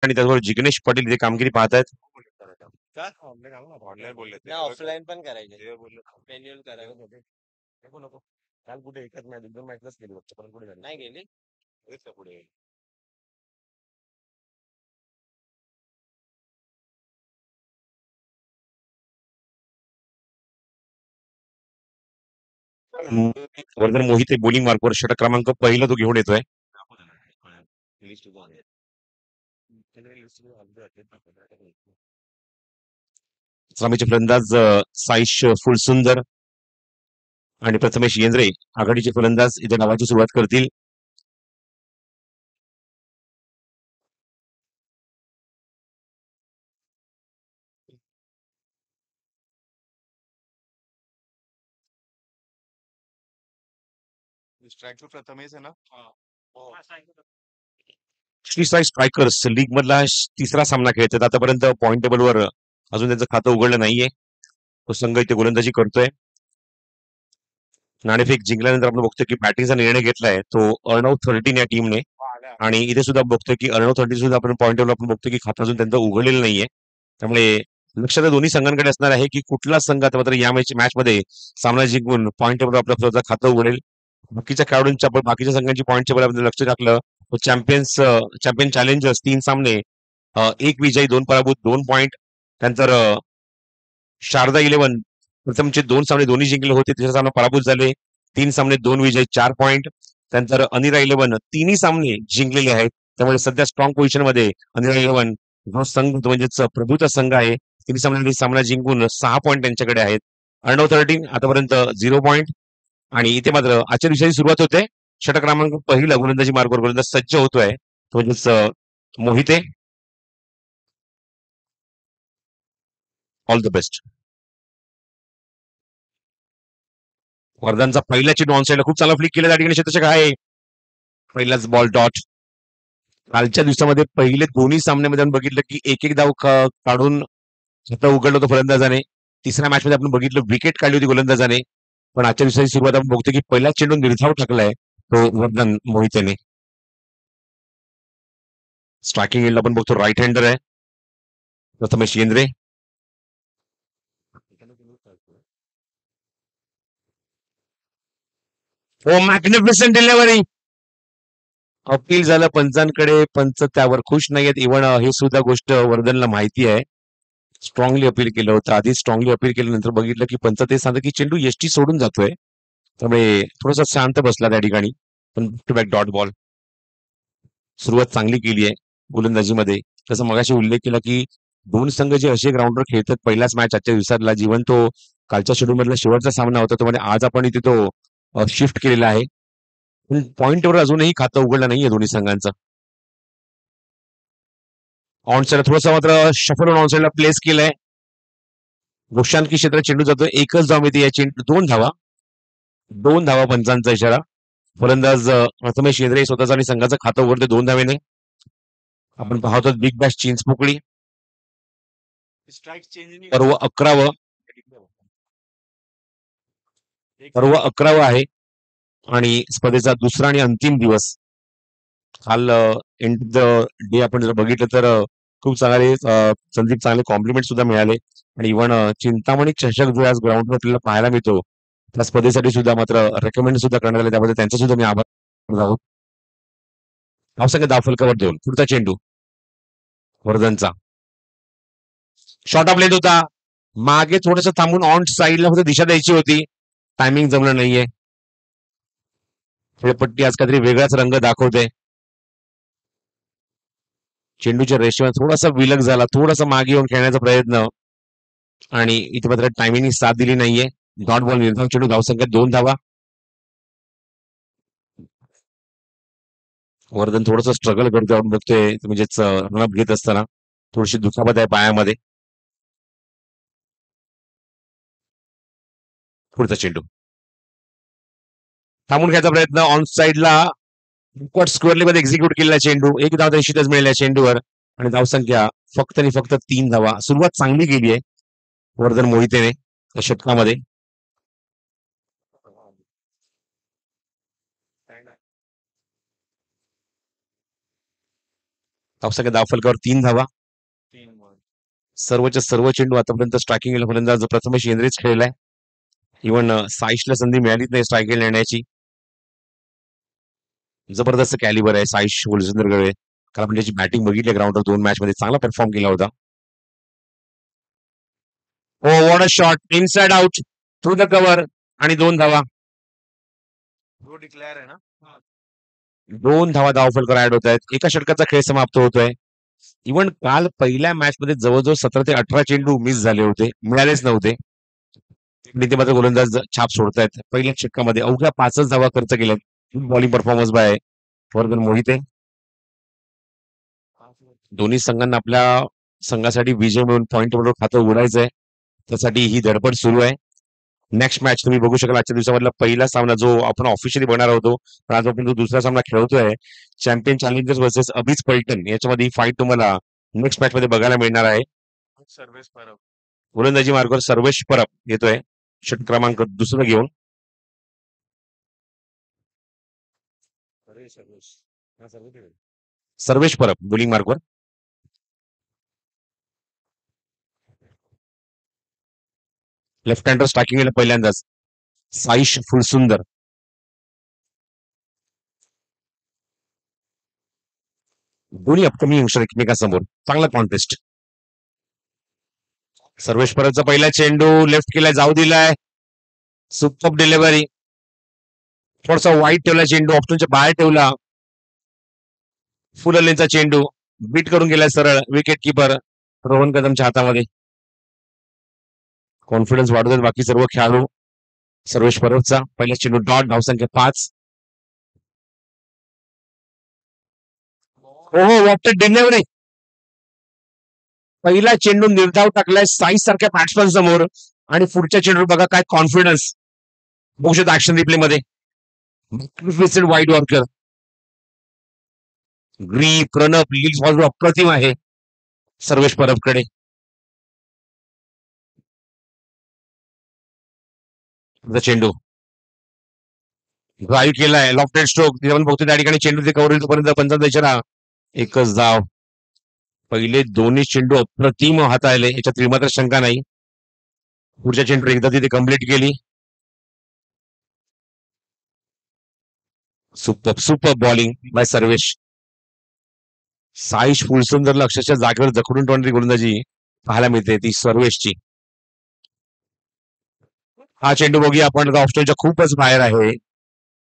आणि त्याचबरोबर जिग्नेश पाटील इथे कामगिरी पाहतायत. ऑनलाईन बोलले ते ऑफलाईन पण करायचे मॅन्युअल करायचं नको नको काल कुठे एकच मॅच 2 मॅचलाच गेली फक्त पण कुठे नाही गेली पुढे वर्धन मोहिते बोलिंग मार्कवर षटक क्रमांक पहिला तो घेऊन येतोय. स्वामीचे फलंदाज साईश फुलसुंदर आणि प्रथमेश येंद्रे आघाडीचे फलंदाज इथे डावाची सुरुवात करतील. स्ट्राईक प्रथमेश आहे ना श्री साई स्ट्रायकर्स लीग मधला तिसरा सामना खेळतात. आतापर्यंत पॉईंट टेबलवर अजून त्यांचं खातं उघडलं नाहीये. तो संघ इथे गोलंदाजी करतोय. नाणेफेक जिंकल्यानंतर आपण बघतोय की बॅटिंगचा निर्णय घेतलाय तो अर्णव 13 या टीमने. आणि इथे सुद्धा बघतोय की अर्णव 13 सुद्धा आपण पॉईंट टेबल आपण बघतोय की खातं अजून त्यांचं उघडलेलं नाहीये. त्यामुळे लक्ष तर दोन्ही संघांकडे असणार आहे की कुठला संघ आता मात्र या मॅच मध्ये सामना जिंकून पॉईंट टेबल आपलं स्वतःचं खातं उघडेल. बाकीच्या खेळाडूंच्या बाकीच्या संघांची पॉईंट टेबल आपण लक्ष टाकलं चॅम्पियन चॅलेंजर्स 3 सामने, 1 विजयी 2 पराभूत 2 पॉईंट. त्यानंतर शारदा 11 प्रथमचे 2 सामने दोन्ही जिंकले होते. तिसरा सामना पराभूत झाले. 3 सामने 2 विजय 4 पॉईंट. त्यानंतर अनिरा 11 तिन्ही सामने जिंकलेले आहेत. त्यामुळे सध्या स्ट्रॉंग पोझिशन मध्ये अनिरा 11 जो संघ म्हणजेच प्रभूचा संघ आहे. तिन्ही सामन्यांनी सामना जिंकून 6 पॉईंट त्यांच्याकडे आहेत. अर्णव 13 आतापर्यंत 0 पॉईंट. आणि इथे मात्र आजच्या दिवसाची सुरुवात होते. षटक क्रमांक पहिला गोलंदाजी मार्गावर गोलंदाज सज्ज होतोय तो म्हणजेच मोहिते. All the best. वर्धनचा पहिला चेंडू ऑन साईडला खूप चांगला फ्लिक केला. त्या ठिकाणी शतशक आहे. पहिलाच बॉल डॉट. कालच्या दिवसामध्ये पहिले दोन्ही सामन्यामध्ये आपण बघितलं की एक धाव काढून खातं उघडलं होतं फलंदाजाने. तिसऱ्या मॅच मध्ये आपण बघितलं विकेट काढली होती गोलंदाजाने. पण आजच्या दिवसाची सुरुवात आपण बघतो की पहिला चेंडू निर्धाव टाकलाय तो वर्धन मोहितेने. स्ट्रायकिंग एंडला आपण बघतो राईट हँडर आहे प्रथमेश येंद्रे. हो मॅग्निफिसंट डिलिव्हरी. अपील झालं पंचांकडे. पंच त्यावर खुश नाहीयेत. इव्हन हे सुद्धा गोष्ट वर्धनला माहिती आहे. स्ट्रॉंगली अपील केलं होतं. आधी स्ट्रॉंगली अपील केल्यानंतर बघितलं की पंच ते सांगतं की चेंडू एसटी सोडून जातोय. त्यामुळे थोडासा शांत बसला त्या ठिकाणी. पण टू बॅक डॉट बॉल. सुरुवात चांगली केली आहे गोलंदाजीमध्ये. तसं मगाशी उल्लेख केला की दोन संघ जे असे ग्राउंडवर खेळतात पहिलाच मॅच आजच्या दिवसातला जीवन तो कालच्या शेड्यूल मधला शेवटचा सामना होता. तो म्हणजे आज आपण इथे तो शिफ्ट केलेला आहे. पण पॉईंटवर अजूनही खातं उघडलं नाहीये दोन्ही संघांचं. ऑनसाईड थोडंसं मात्र शफल होऊन ऑनसाईडला प्लेस केलंय. गोशांकी क्षेत्रात चेंडू जातो. एकच धाव मिळते या चेंडू 2 धावा. 2 धावा पंचांचा इशारा. फलंदाज प्रथमेश येंद्रे स्वतःचा आणि संघाचं खातं उघडते 2 धावेने. आपण पाहतो बिग बॅश चिंचपोकळी. पर्व 11वं. पर्व 11वं आहे आणि स्पर्धेचा दुसरा आणि अंतिम दिवस. काल एंड द डे आपण जर बघितलं तर खूप चांगले संदीप चांगले कॉम्प्लिमेंट सुद्धा मिळाले. आणि इव्हन चिंतामणी चषक जो आज ग्राउंडवर आपल्याला पाहायला मिळतो त्या स्पर्धेसाठी सुद्धा मात्र रेकमेंड सुद्धा करण्यात आले. त्याबद्दल त्यांचा सुद्धा मी आभार आहोत. धावसंख्या धावफलकावर देऊन पुढचा चेंडू वर्धनचा शॉर्ट ऑफ लेट होता. मागे थोडस थांबून ऑन साईडला फक्त दिशा द्यायची होती. टायमिंग जमलं नाहीये. पट्टी आज काहीतरी वेगळाच रंग दाखवते. चेंडूच्या रेषेवर थोडासा विलग झाला. थोडासा मागे येऊन खेळण्याचा प्रयत्न आणि इथे मात्र टायमिंग साथ दिली नाहीये. डॉट बॉल निर्धाव चेंडू धावसंख्या 2 धावा. वर्धन थोडस स्ट्रगल करतोय आपण बघतोय म्हणजेच रनअप घेत असताना थोडीशी दुखापत आहे पायामध्ये. पुढचा चेंडू थांबून घ्यायचा प्रयत्न ऑन साईडला स्क्वेअरली मध्ये एक्झिक्यूट केलेला चेंडू. एक धाव निश्चितच मिळाल्या चेंडूवर आणि धावसंख्या फक्त आणि फक्त 3 धावा. सुरुवात चांगली केली आहे वर्धन मोहितेने षटकामध्ये. धावसंख्या धावफलकावर 3 धावा. 3 बॉल. सर्वच्या सर्व चेंडू आतापर्यंत स्ट्रायकिंग फलंदाज प्रथमेश इंद्रेच खेळलाय. इव्हन साईशला संधी मिळालीच नाही स्ट्रायकिंग येण्याची. जबरदस्त कॅलिबर आहे साईश वुलचंदरकडे. कारण आपण त्याची बॅटिंग बघितली ग्राउंडवर 2 मॅच मध्ये चांगला परफॉर्म केला होता. Oh what a shot inside out through the cover आणि 2 धावा. तो डिक्लेअर आहे ना? 2 धावा धावफलकावर ऍड होत आहेत. एका षटकाचा खेळ समाप्त होतोय. इव्हन काल पहिल्या मॅच मध्ये जवळजवळ 17 ते 18 चेंडू मिस झाले होते, मिळालेच नव्हते. ते मात्र गोलंदाज छाप सोडतायत. पहिल्या षटकामध्ये अवघ्या 5च धावा खर्च केल्यात. Bowling performance by Vardhan Mohite. दोन्ही संघांना आपल्या संघासाठी विजय मिळून पॉईंट बरोबर खातं उघडायचंय. त्यासाठी ही धडपड सुरू आहे. नेक्स्ट मॅच तुम्ही बघू शकाल आजच्या दिवसामधला पहिला सामना जो आपण ऑफिशियली बघणार होतो, पण आज आपण जो दुसरा सामना खेळतोय champion challengers versus Abhij Paltan, याच्यामध्ये ही फाईट तुम्हाला नेक्स्ट मॅच मध्ये बघायला मिळणार आहे. सर्व्हिस परब. गोलंदाजी मार्गावर सर्वेश परब येतोय षट क्रमांक 2 घेऊन. सर्वेश परब बोलिंग मार्कवर. लेफ्ट हँडर स्ट्रायकिंग केलं पहिल्यांदाच साईश फुलसुंदर. दोन्ही अपकमिंग यंगस्टर एकमेकांसमोर. चांगला कॉन्टेस्ट. सर्वेश परबचा पहिला चेंडू लेफ्ट केलाय, जाऊ दिलाय. Super delivery. थोडासा वाईट ठेवला चेंडू, ऑप्शनच्या बाहेर ठेवला. फुल लेनचा चेंडू बीट करून गेलाय सरळ विकेट किपर रोहन कदमच्या हातामध्ये. कॉन्फिडन्स वाढवतात बाकी सर्व खेळाडू. सर्वेश परबचा पहिला चेंडू डॉट, धावसंख्या 5. ओहो वॉटर डिलिव्हरी. पहिला चेंडू निर्धाव टाकलाय साई सारख्या बॅट्समॅन समोर आणि पुढच्या चेंडू बघा काय कॉन्फिडन्स. बघू शकता ऍक्शन रिप्ले मध्ये वाईड वॉर्कर. ग्री प्रणब लीग बाजू अप्रतिम आहे सर्वेश परबकडे. चेंडू ड्राईव्ह केलाय, लॉफ्टेड स्ट्रोक. तिथे आपण बघतो त्या ठिकाणी चेंडू ते कव्हर होईपर्यंत 15 इशारा. एकच धाव. पहिले दोन्ही चेंडू अप्रतिम हाताळले, याच्यात मात्र शंका नाही. पुढच्या चेंडू एकदा तिथे कम्प्लीट केली. Super super bowling by Sarvesh. Saish फुलसुंदरला अक्षरशः जागेवर जखडून ठेवणारी गोलंदाजी पाहायला मिळते ती सर्वेशची. हा चेंडू बघूया आपण ऑप्शनच्या खूपच बाहेर आहे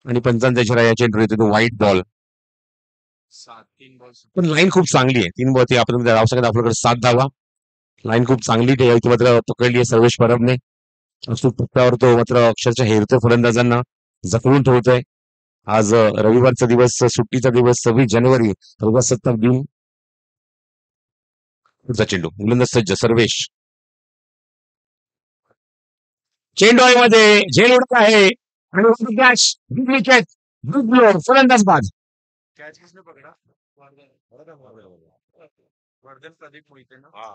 आणि 15 इशारा या चेंडू येतो तो व्हाईट बॉल. 3 बॉल. पण लाईन खूप चांगली आहे. 3 बॉल ती आपण धावसंख्या आपल्याकडे 7 धावा. लाईन खूप चांगली ठेवायची मात्र पकडली आहे सर्वेश परबने. टप्प्यावर तो मात्र अक्षरशः हेरतोय फलंदाजांना, जखडून ठेवतोय. आज रविवारचा दिवस, सुट्टीचा दिवस, 26 जानेवारी 2070 दिन. पुढचा चेंडू गोलंदाज सज्ज सर्वेश. चेंडू मध्ये झेल उडत आहे आणि कॅच विकेट फलंदाज बाद. कॅच किसने पकडा? वर्धन प्रदीप मोहिते ना?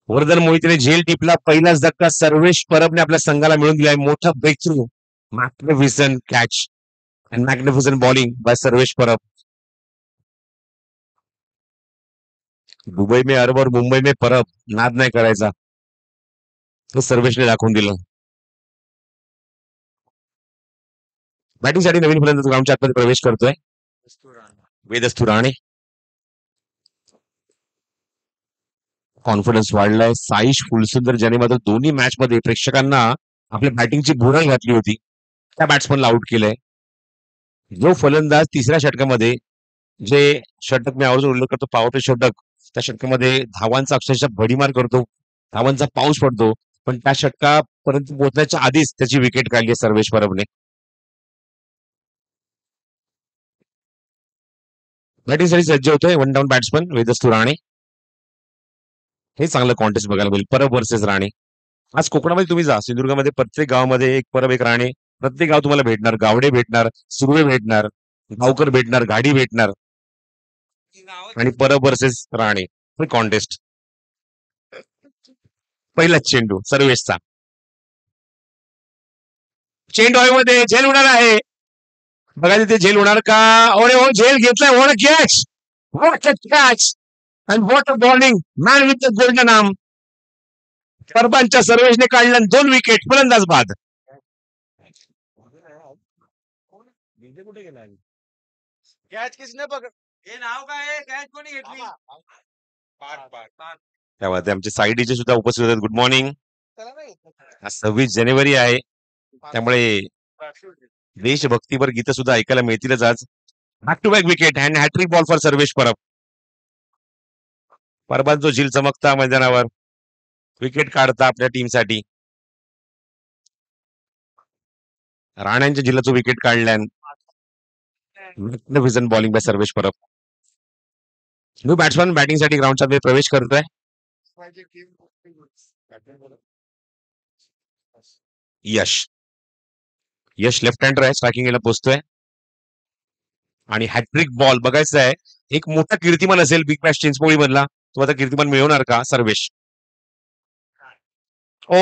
वर्धन मोहितेने झेल टिपला. पहिलाच धक्का सर्वेश परबने आपल्या संघाला मिळून दिलाय. मोठा breakthrough. Magnificent catch and magnificent bowling by Sarvesh Parab. Dubai में अरब और मुंबई में परब, नाद नाही करायचा, तो सर्वेशने दाखवून दिलं. बॅटिंगसाठी नवीन फलंदाज ग्राउंडच्या आतमध्ये प्रवेश करतोय वेदस्तू राणे. कॉन्फिडन्स वाढलाय. साईश फुलसुंदर ज्याने मात्र दोन्ही मॅच मध्ये प्रेक्षकांना आपल्या बॅटिंगची भुरळ घातली होती, त्या बॅट्समनला आउट केलंय. जो फलंदाज तिसऱ्या षटकामध्ये, जे षटक मी आवर्जून उल्लेख करतो पॉवर प्ले षटक, त्या षटकामध्ये धावांचा अक्षरशः भडीमार करतो, धावांचा पाऊस पडतो, पण त्या षटकापर्यंत पोहोचण्याच्या आधीच त्याची विकेट काढली आहे सर्वेश परबने. बॅटिंगसाठी सज्ज होतोय वन डाऊन बॅट्समन वेदस्तू राणे. हे चांगलं कॉन्टेस्ट बघायला मिळेल, परब वर्सेस राणे. आज कोकणामध्ये तुम्ही जा, सिंधुदुर्गामध्ये प्रत्येक गावामध्ये एक परब एक राणे. प्रत्येक गाव तुम्हाला भेटणार, गावडे भेटणार, सुर्वे भेटणार, गावकर भेटणार, गाडी भेटणार आणि परब वर्सेस राणे हे कॉन्टेस्ट. पहिलाच चेंडू सर्वेशचा. चेंडू मध्ये झेल होणार आहे. बघा तिथे झेल होणार का? ओरे हो झेल घेतलाय. Catch catch and what a bowling man with the golden arm. परबांच्या सर्वेशने काढल्या 2 विकेट, फलंदाज बाद. कुठे गेला कॅच किसने पकड हे नाव काय आहे कॅच कोणी घेतली तेव्हा ते आमचे साईडीचे सुद्धा उपस्थित होते. Good morning. त्याला नाही आज 26 जानेवारी आहे, त्यामुळे देशभक्तीपर गीत सुद्धा ऐकायला मिळतीलच आज. Back to back wicket and hattrick ball for Sarvesh Parab. परबात जो झील चमकता मैदानावर, विकेट काढता आपल्या टीमसाठी. राण्यांच्या झिलाचं विकेट काढल्यान magnificent bowling by Sarvesh Parab. New batsman बॅटिंगसाठी ग्राउंडच्या मध्ये प्रवेश करतोय. यश यश लेफ्ट हँडर आहे, स्ट्रायकिंगला पोहोचतोय आणि हॅट्रिक बॉल बघायचं आहे. एक मोठा कीर्तिमान असेल बिग बॅश चिंचपोळी मधला, तो आता कीर्तिमान मिळवणार का Sarvesh? Oh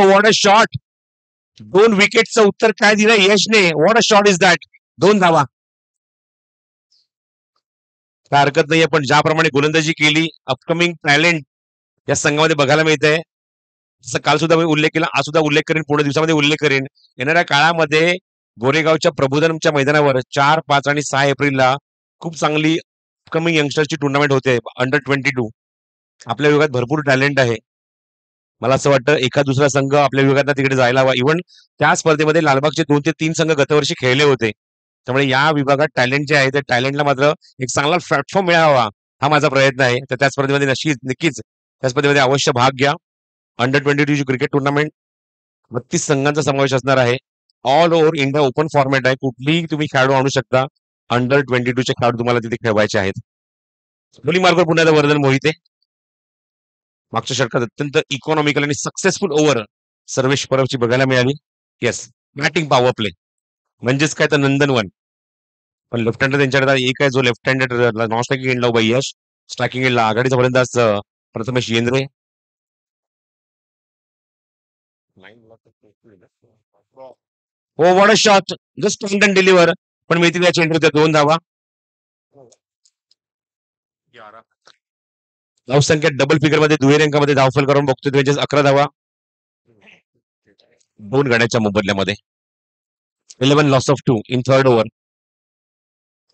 what a shot. 2 विकेटचं उत्तर काय दिलं यशने. What a shot is that. 2 धावा. काय हरकत नाहीये, पण ज्याप्रमाणे गोलंदाजी केली, अपकमिंग टॅलेंट या संघामध्ये बघायला मिळतंय. जसं काल सुद्धा मी उल्लेख केला, आज सुद्धा उल्लेख करेन, पुढे दिवसामध्ये उल्लेख करेन. येणाऱ्या काळामध्ये गोरेगावच्या प्रबोधनच्या मैदानावर 4, 5 आणि 6 एप्रिलला खूप चांगली अपकमिंग यंगस्टरची टुर्नामेंट होते, अंडर 22. आपल्या विभागात भरपूर टॅलेंट आहे. मला असं वाटतं एका दुसरा संघ आपल्या विभागात तिकडे जायला हवा. इव्हन त्या स्पर्धेमध्ये लालबागचे 2 ते 3 संघ गतवर्षी खेळले होते. त्यामुळे या विभागात टॅलेंट जे आहे त्या टॅलेंटला मात्र एक चांगला प्लॅटफॉर्म मिळावा, हा माझा प्रयत्न आहे. तर त्या स्पर्धेमध्ये नक्कीच त्या स्पर्धेमध्ये अवश्य भाग घ्या. अंडर 22 ची क्रिकेट टुर्नामेंट 32 संघांचा समावेश असणार आहे. All over India open format आहे. कुठलीही तुम्ही खेळाडू आणू शकता. अंडर 22 चे खेळाडू तुम्हाला तिथे खेळवायचे आहेत. बोलिंग मार्गवर पुन्हा एकदा वर्धन मोहिते. मागच्या षटकात अत्यंत इकॉनॉमिकल आणि सक्सेसफुल ओव्हर सर्वेश परबची बघायला मिळाली. येस, बॅटिंग पॉवर प्ले म्हणजेच काय तर नंदनवन. पण लेफ्ट हँडर त्यांच्याकडे एक आहे जो लेफ्ट हँडेड नॉन स्ट्रायकिंग एंडला उभा यश. स्ट्रायकिंग एंडला आघाडीचा फलंदाज प्रथमेश येंद्रे. हो what a shot. Just and deliver, पण मिळतील या चेंडूच्या 2 धावा. धावसंख्या डबल फिगर मध्ये दुहेरी अंकामध्ये धावफल करून बघतोय म्हणजे 11 धावा 2 गड्याच्या मोबदल्यामध्ये. 11 loss of 2 in third over.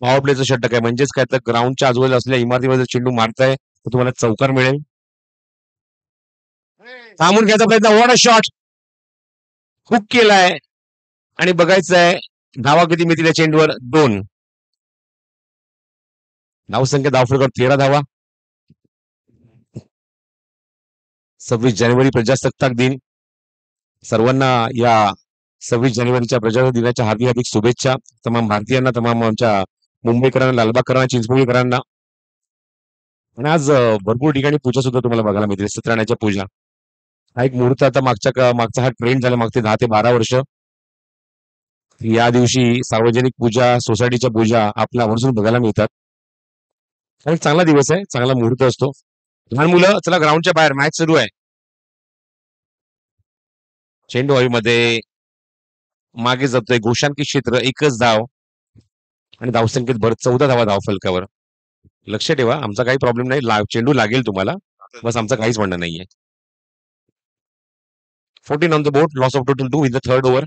Power प्लेचं षटक आहे, म्हणजेच काय तर ग्राउंडच्या आजूबाजूला असलेल्या इमारतीमध्ये चेंडू मारताय तर तुम्हाला चौकार मिळेल. थांबून घ्यायचा प्रयत्न. What a shot. हुक केलाय आणि बघायचं आहे धावा किती मिळतील या चेंडूवर. 2. धावसंख्या धावफलकर 13 धावा. 26 जानेवारी प्रजासत्ताक दिन. सर्वांना या 26 जानेवारीच्या प्रजासत्ताक दिनाच्या हार्दिक हार्दिक शुभेच्छा. तमाम भारतीयांना, तमाम आमच्या मुंबईकरांना, लालबागकरांना, चिंचपोळीकरांना. आणि आज भरपूर ठिकाणी पूजा सुद्धा तुम्हाला बघायला मिळतील. सत्यनारायणाच्या पूजा हा एक मुहूर्त आता मागचा हा ट्रेंड झाला मागचे 10 ते 12 वर्ष. या दिवशी सार्वजनिक पूजा, सोसायटीच्या पूजा आपल्या आवर्जून बघायला मिळतात. आणि चांगला दिवस आहे, चांगला मुहूर्त असतो. लहान मुलं चला ग्राउंडच्या बाहेर, मॅच सुरू आहे. चेंडू हवेमध्ये मागे जातोय. गोशांकी क्षेत्र, एकच धाव आणि धावसंख्येत भर 14 धावा धाव फलकावर. लक्ष ठेवा, आमचा काही प्रॉब्लेम नाही. चेंडू लागेल तुम्हाला, बस आमचं काहीच म्हणणं नाहीये. 14 on the board, loss of total 2 in the third over.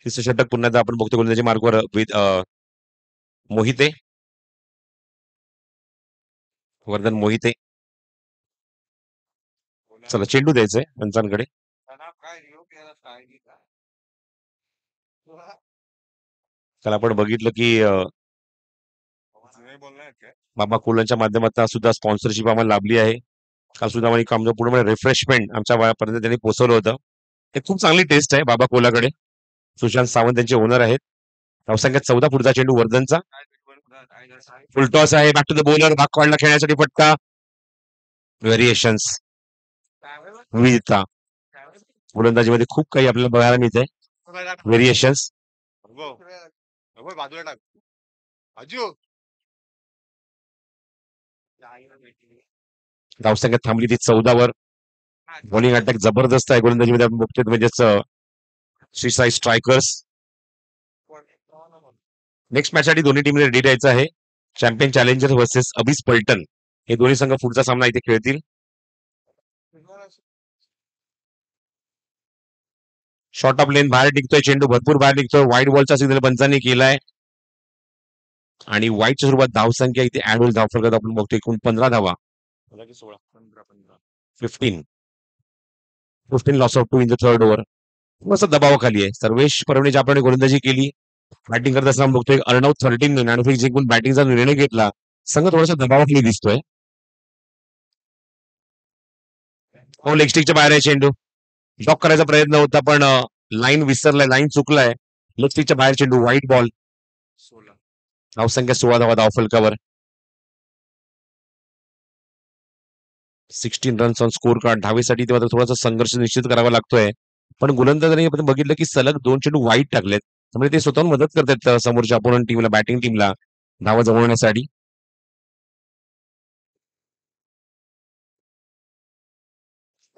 तिसरं षटक पुन्हा एकदा आपण बघतो गोलंदाजी मार्गवर विथ मोहिते. वर्धन मोहिते. चला चेंडू द्यायचंय पंचांकडे. काल आपण बघितलं की बाबा कोलांच्या माध्यमातून सुद्धा स्पॉन्सरशिप आम्हाला लाभली आहे. काल सुद्धा आम्हाला पूर्ण रिफ्रेशमेंट आमच्या पर्यंत त्यांनी पोहोचवलं होतं. हे खूप चांगली टेस्ट आहे बाबा कोलाकडे. सुशांत सावंत त्यांचे ओनर आहेत. धावसंख्या 14. पुढचा चेंडू वर्धनचा. फुलटॉस आहे. Back to the bowler. भाग काढला खेळण्यासाठी फटका. व्हेरिएशन्स, विविधता गोलंदाजीमध्ये खूप काही आपल्याला बघायला मिळतंय. व्हेरिएशन्स. बाजूला टाक. धावसंख्या थांबली ती 14 वर. बॉलिंग अटॅक जबरदस्त आहे गोलंदाजीमध्ये आपण बघतोय म्हणजेच Shri Sai strikers. Next match साठी दोन्ही टीमने रेडी राहायचं आहे. चॅम्पियन चॅलेंजर वर्सेस अबिस पलटण हे दोन्ही संघ पुढचा सामना इथे खेळतील. शॉर्ट ऑफ लेन बाहेर निघतोय, चेंडू भरपूर बाहेर निघतोय. व्हाईट बॉलचा सिग्नल पंचांनी केलाय आणि व्हाईटच्या स्वरूपात धावसंख्या इथे ऍड होईल. धावफलकात आपण बघतो एकूण 15 धावा. 16 15 15 15 loss of 2 in the third over. थोडासा दबावाखाली आहे. सर्वेश परवणे ज्याप्रमाणे गोलंदाजी केली, बॅटिंग करत असताना बघतोय अर्णव 13 नाणेफेक जिंकून बॅटिंगचा निर्णय घेतला. संघ थोडासा दबावाखाली दिसतोय. हो, लेग स्टिकच्या बाहेर आहे चेंडू. ब्लॉक करायचा प्रयत्न होता पण लाईन विसरलाय, लाईन चुकलाय. लेग स्टिकच्या बाहेर चेंडू, व्हाईट बॉल. 16 धावसंख्या 16 धावा धावफलकावर. 16 रन्स ऑन स्कोर कार्ड. धावेसाठी ते मात्र थोडासा संघर्ष निश्चित करावा लागतोय. पण गोलंदाजांनी आपण बघितलं की सलग 2 चेंडू वाईट टाकलेत. त्यामुळे ते स्वतःहून मदत करतात समोरच्या अपोनंट टीमला, बॅटिंग टीमला धावा जमवण्यासाठी.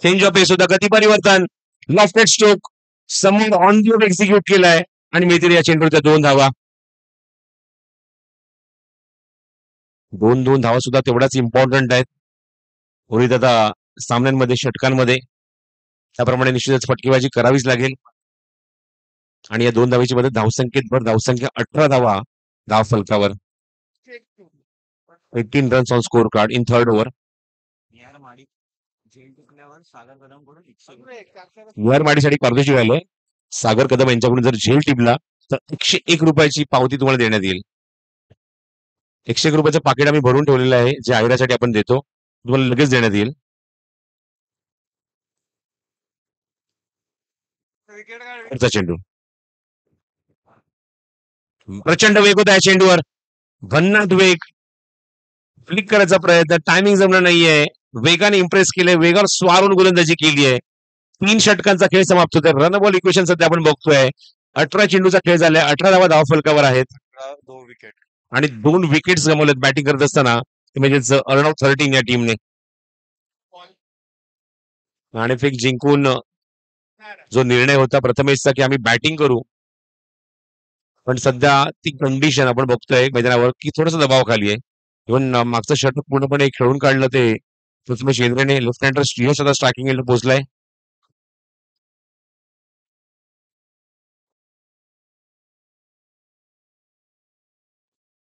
चेंज ऑफ पेस होता, गती परिवर्तन. लेफ्ट स्ट्रोक समोर ऑन दी ऑफ एक्झिक्यूट केलाय आणि मिळतील या चेंडूच्या 2 धावा. 2-2 धावा सुद्धा तेवढ्याच इम्पॉर्टंट आहेत. उर्वरित आता सामन्यांमध्ये, षटकांमध्ये त्याप्रमाणे निश्चितच फटकेबाजी करावीच लागेल. आणि या 2 धावेची मदत धावसंख्येत भर. धावसंख्या 18 धावा धावफलकावर. 18 runs on score card in third over. यार माडी झेल टिकल्यावर सागर कदम कडून वर माडीसाठी परदेशी व्हायला सागर कदम यांच्याकडून जर झेल टिपला तर 101 रुपयाची पावती तुम्हाला देण्यात येईल. 101 रुपयाचं पाकिट आम्ही भरून ठेवलेलं आहे, जे आयरासाठी आपण देतो, तुम्हाला लगेच देण्यात येईल. पुढचा चेंडू. प्रचंड वेग होता या चेंडूवर. भन्नाट वेग. फ्लिक करायचा प्रयत्न, टायमिंग जमलं नाहीये. वेगाने इम्प्रेस केलंय, वेगावर स्वारून गोलंदाजी केली आहे. 3 षटकांचा खेळ समाप्त होतोय. रन बॉल इक्वेशन सध्या आपण बघतोय. 18 चेंडूचा खेळ झालाय. 18 धावा धावफलकावर आहेत 2 विकेट आणि 2 विकेट्स गमावलेत बॅटिंग करत असताना. ते म्हणजेच अर्णव 13 या टीमने. नाणेफेक जिंकून जो निर्णय होता प्रथमेशचा की आम्ही बॅटिंग करू, पण सध्या ती कंडिशन आपण बघतोय मैदानावर की थोडंसं दबावाखाली आहे. इव्हन मागचं षटक पूर्णपणे खेळून काढलं ते प्रथमेश इंद्रेने. लेफ्ट हँडर यश आता स्ट्रायकिंग एंडला पोहोचलाय.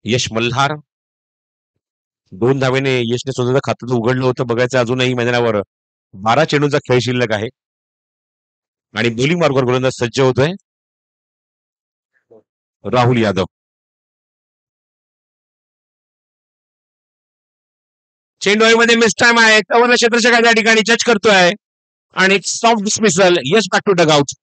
यश मल्हार 2 धावेने यशने स्वतःचं खातं उघडलं होतं. बघायचं अजूनही मैदानावर 12 चेंडूंचा खेळ शिल्लक आहे आणि बॉलिंग मार्गावर गोलंदाज सज्ज होतोय राहुल यादव. चेंडू मध्ये मिस टाइम आहे. कव्हरला क्षेत्ररक्षक त्या ठिकाणी जज करतोय आणि soft dismissal. Yash back to dugout.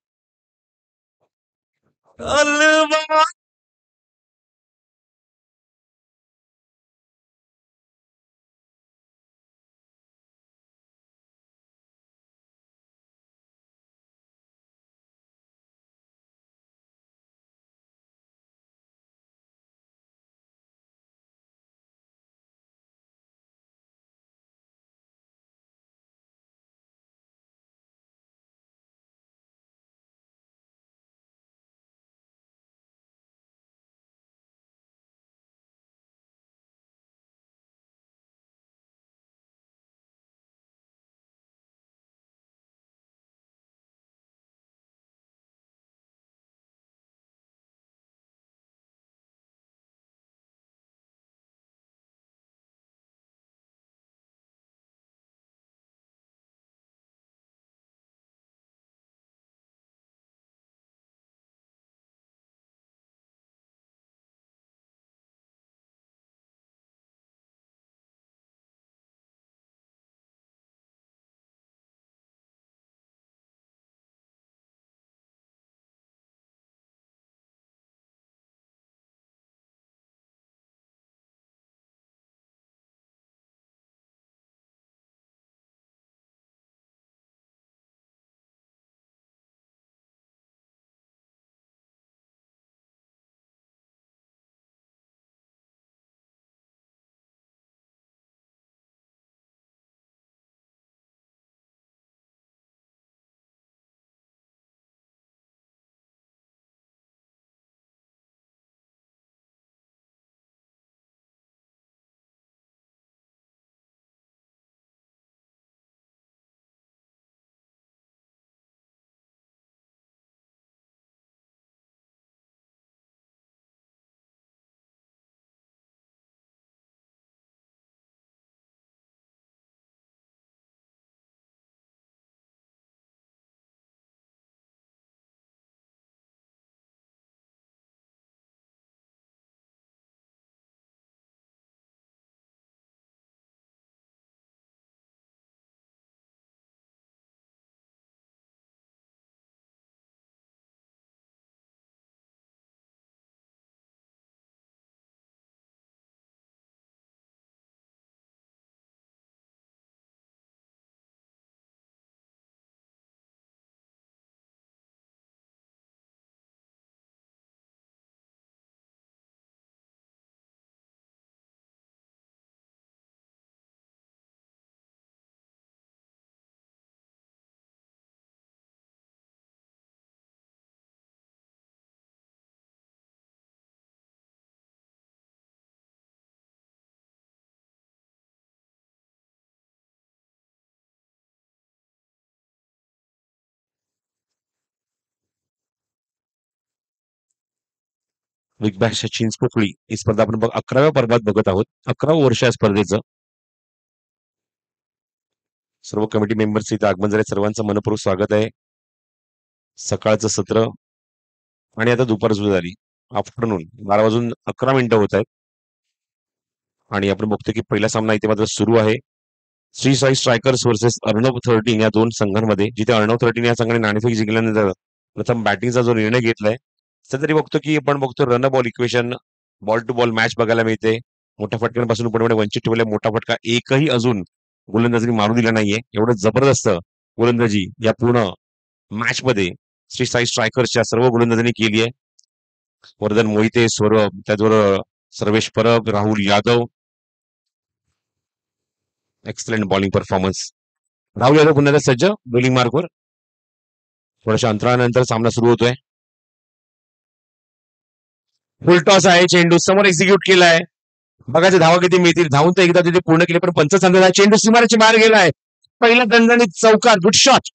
Big bash Chinchpokli ही स्पर्धा आपण 11व्या पर्वात बघत आहोत. 11वं वर्ष या स्पर्धेचं. सर्व कमिटी मेंबर्स इथे आगमन झाले. सर्वांचं मनपूर्वक स्वागत आहे. सकाळचं सत्र आणि आता दुपार सुरू झाली. आफ्टरनून 12 वाजून 11 मिनिटं होत आहेत. आणि आपण बघतो की पहिला सामना इथे मात्र सुरू आहे. श्री साई स्ट्रायकर्स वर्सेस अर्णव 13 या दोन संघांमध्ये, जिथे अर्णव 13 या संघाने नाणेफेक जिंकल्यानंतर प्रथम बॅटिंगचा जो निर्णय घेतलाय, तरी बघतो की आपण बघतो run ball equation, ball to ball match बघायला मिळते. मोठ्या फटक्यांपासून पूर्णपणे वंचित ठेवले. मोठा फटका एकही अजून गोलंदाजांनी मारू दिला नाहीये. एवढं जबरदस्त गोलंदाजी या पूर्ण मॅच मध्ये श्री साई स्ट्रायकर्सच्या सर्व गोलंदाजांनी केली आहे. वर्धन मोहिते, सौरभ, त्याचबरोबर Sarvesh Parab, Rahul Yadav, excellent bowling performance. Rahul Yadav पुन्हा एकदा सज्ज बॉलिंग मार्कवर. थोड्याशा अंतरानंतर सामना सुरू होतोय. फुल टॉस आहे. चेंडू समोर एक्झिक्यूट केलाय. बघायचे धावा किती मिळतील. धावून तर एकदा तिथे पूर्ण केले, पण पंच सांगतात चेंडू सीमारेच्या बाहेर गेलाय. पहिल्या दंडाने चौकार. Good shot.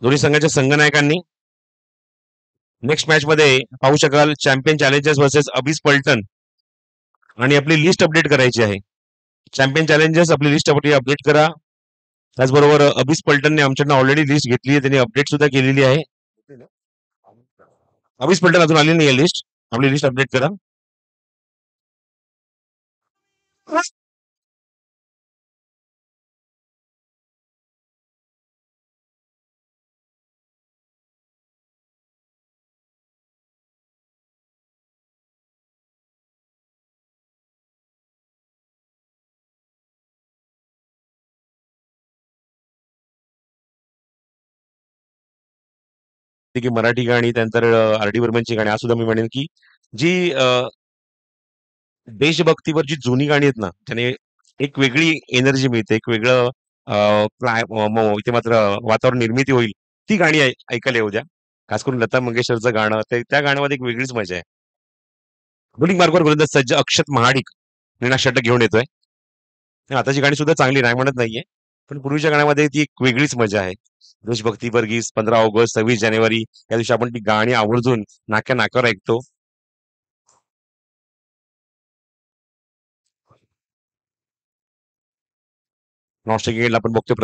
दोन्ही संघाच्या संघनायकांनी नेक्स्ट मॅच मध्ये पाहू शकाल चॅम्पियन चॅलेंजर्स वर्सेस अबिस पलटण. आणि आपली लिस्ट अपडेट करायची आहे. चॅम्पियन चॅलेंजर्स आपली लिस्ट अपडेट करा. त्याचबरोबर अबिस पलटणने आमच्याकडनं ऑलरेडी लिस्ट घेतली आहे. त्यांनी अपडेट सुद्धा केलेली आहे. अबिस पलटण अजून आली नाही लिस्ट. आपली लिस्ट अपडेट करा. की मराठी गाणी, त्यानंतर आर डी बर्मनची गाणी. आज सुद्धा मी म्हणेन की जी देशभक्तीवर जी जुनी गाणी आहेत ना, त्याने एक वेगळी एनर्जी मिळते. एक वेगळं इथे मात्र वातावरण निर्मिती होईल. ती गाणी ऐकायला येऊ द्या. खास करून लता मंगेशकरचं गाणं, त्या गाण्यामध्ये एक वेगळीच मजा आहे. बॉलिंग मार्कवर गोलंदाज सज्ज अक्षत महाडिक निर्णायक षटक घेऊन येतोय. आताची गाणी सुद्धा चांगली नाही म्हणत नाहीये, पण पूर्वीच्या गाण्यामध्ये ती एक वेगळीच मजा आहे. देशभक्तीपर गीत 15 ऑगस्ट, 26 जानेवारी या दिवशी आपण ती गाणी आवर्जून नाक्या नाकावर ऐकतो. नॉस्ट्रेलियाला आपण बघतोय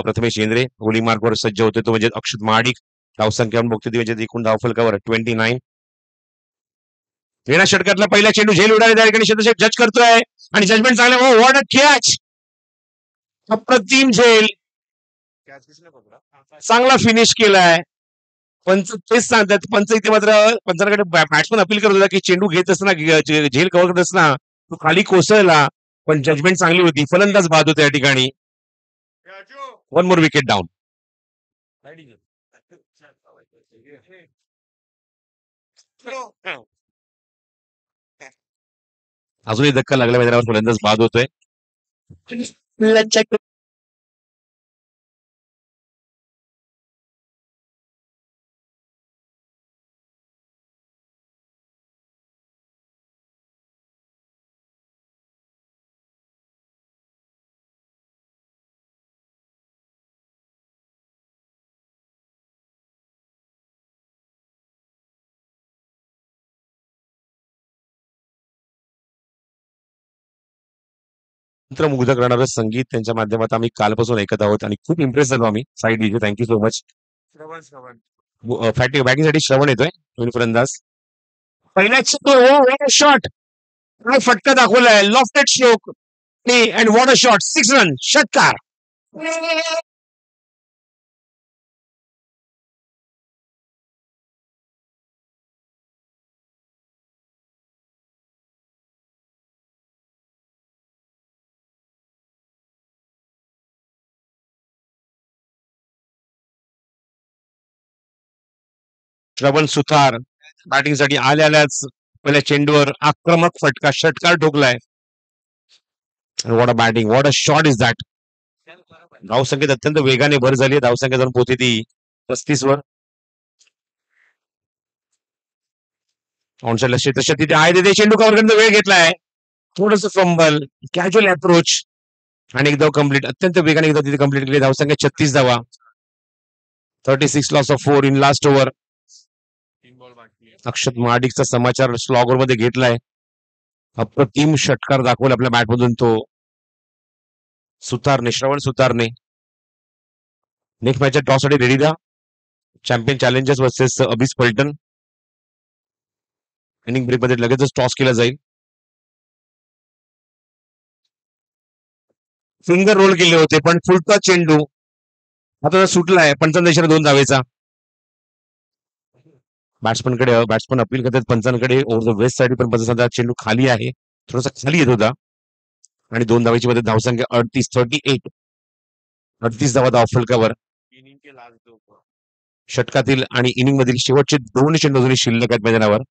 प्रथमेश शेंद्रे गोली मार्कवर सज्ज होते, तो म्हणजे अक्षत महाडिक. धावसंख्या आपण बघतोय ती म्हणजे एकूण धावफलकावर 29. निर्णायक षटकातला पहिला चेंडू झेल उडाले त्या ठिकाणी चंद्रशेखर जज करतोय आणि जजमेंट चांगले. हो, व्हॉट अ कॅच. अप्रतिम झेल. चांगला फिनिश केलाय. पंच तेच सांगतात. पंच इथे मात्र पंचांकडे बॅट्समन अपील करत होता की चेंडू घेत असताना झेल कव्हर करत असताना तो खाली कोसळला. पण जजमेंट चांगली होती. फलंदाज बाद होते या ठिकाणी. 1 मोर विकेट डाऊन. अजूनही धक्का लागला मैदानावर, फलंदाज बाद होतोय. मंत्रमुग्ध करणारं संगीत त्यांच्या माध्यमात आम्ही कालपासून ऐकत आहोत आणि खूप इम्प्रेस झालो आम्ही. Side DJ, thank you so much. बॅटिंगसाठी श्रवण येतोय, दोन्ही फलंदाज. पहिल्याच शॉट, काय फटका दाखवलाय, lofted stroke and what a shot, 6 run, षटकार. श्रवण सुतार बॅटिंगसाठी आल्याच पहिल्या चेंडूवर आक्रमक फटका, षटकार ठोकलाय. What a batting, what a shot is that. धावसंख्येत अत्यंत वेगाने भर झाली. धावसंख्या जाऊन पोहोचली ती 35 वर. ऑनसाइड लक्ष तशा तिथे आहे, तिथे चेंडू कव्हर करण्याचा वेळ घेतलाय. थोडस फंबल, कॅज्युअल अप्रोच आणि एकदा कम्प्लीट, अत्यंत वेगाने एकदा तिथे कम्प्लीट केली. धावसंख्या 36 धावा. 36 loss of 4 in last over. Akshat महाडिकचा समाचार स्लॉगर मध्ये घेतलाय. अप्रतिम षटकार दाखवला आपल्या बॅटमधून तो सुतारने, श्रवण सुतारने. नेक्स्ट मॅचच्या टॉस साठी रेडी द्या. Champion challengers versus Abis Paltan. Inning break मध्ये लगेचच टॉस केला जाईल. फिंगर रोल केले होते, पण फुलता चेंडू आता सुटलाय. 55 2 धावेचा. बॅट्समन अपील करतात पंचांकडे ओव्हर द वेस्ट साईड, पण पंचांचा चेंडू खाली आहे, थोडासा खाली येत होता. आणि 2 धावेची मध्ये धावसंख्या 38 धावा धाव फलकावर. षटकातील आणि इनिंग मधील शेवटचे 2 चेंडू अजूनही शिल्लक आहेत मैदानावर.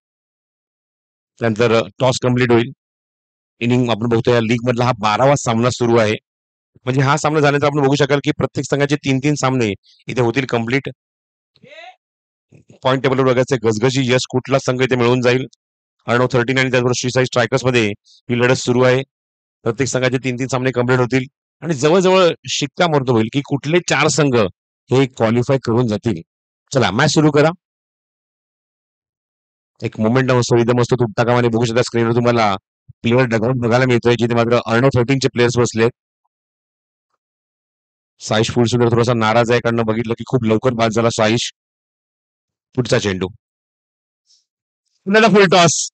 त्यानंतर टॉस कम्प्लीट होईल. इनिंग आपण बघतोय या लीग मधला हा 12वा सामना सुरू आहे. म्हणजे हा सामना झाल्यानंतर आपण बघू शकाल की प्रत्येक संघाचे 3-3 सामने इथे होतील कम्प्लीट. पॉईंट टेबलवर बघायचं गजगजी यश कुठला संघ इथे मिळून जाईल. अर्णव 13 आणि त्याचबरोबर श्रीसाई स्ट्रायकर्स मध्ये ही लढत सुरू आहे. प्रत्येक संघाचे 3-3 सामने कम्प्लीट होतील आणि जवळजवळ शिक्कामोर्तब होईल की कुठले 4 संघ हे क्वालिफाय करून जातील. चला मॅच सुरू करा. एक मोमेंट असतो, एकदम असतो तुटता कामाने. बघू शकता स्क्रीनवर तुम्हाला प्लेअर डगआउट बघायला मिळतोय, जिथे मात्र अर्णव 13 चे प्लेयर्स बसलेत. साईश फुल सुंदर थोडासा नाराज आहे, कारण बघितलं की खूप लवकर बाद झाला साईश. पुढचा चेंडू, फुल टॉस.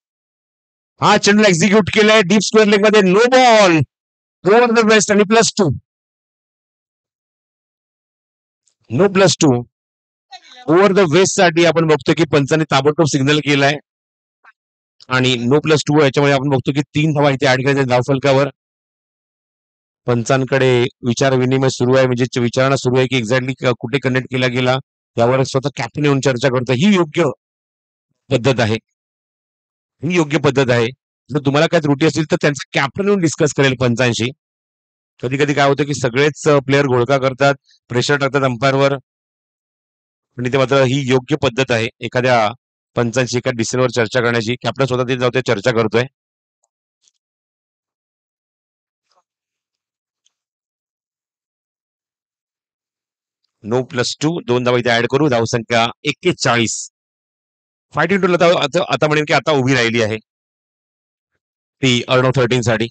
हा चेंडू एक्झिक्यूट केलाय डीप स्क्वेअर लेग मध्ये. No ball over the waist आणि +2. नो +2 ओव्हर द वेस्ट साठी आपण बघतो की पंचांनी ताबडतोब सिग्नल केलाय आणि नो +2 याच्यामुळे आपण बघतो की 3 धावा इथे ऍड करायच्या धावफलकावर. पंचांकडे विचार विनिमय सुरू आहे, म्हणजे विचारणा सुरू आहे की एक्झॅक्टली कुठे कनेक्ट केला गेला, यावर स्वतः कॅप्टन येऊन चर्चा करतो. ही योग्य पद्धत आहे, ही योग्य पद्धत आहे. जर तुम्हाला काय त्रुटी असतील तर त्यांचा कॅप्टन येऊन डिस्कस करेल पंचांशी. कधी कधी काय होतं की सगळेच प्लेअर घोळका करतात, प्रेशर टाकतात अंपायरवर. पण इथे मात्र ही योग्य पद्धत आहे एखाद्या पंचांशी एका डिसिजनवर चर्चा करण्याची. कॅप्टन स्वतः तिथे जाऊ चर्चा करतोय. नो +2 2 धावा इथे ऍड करू. धावसंख्या 41. फाईट इंटू आता म्हणेन की आता उभी राहिली आहे ती अर्णव 13 साठी.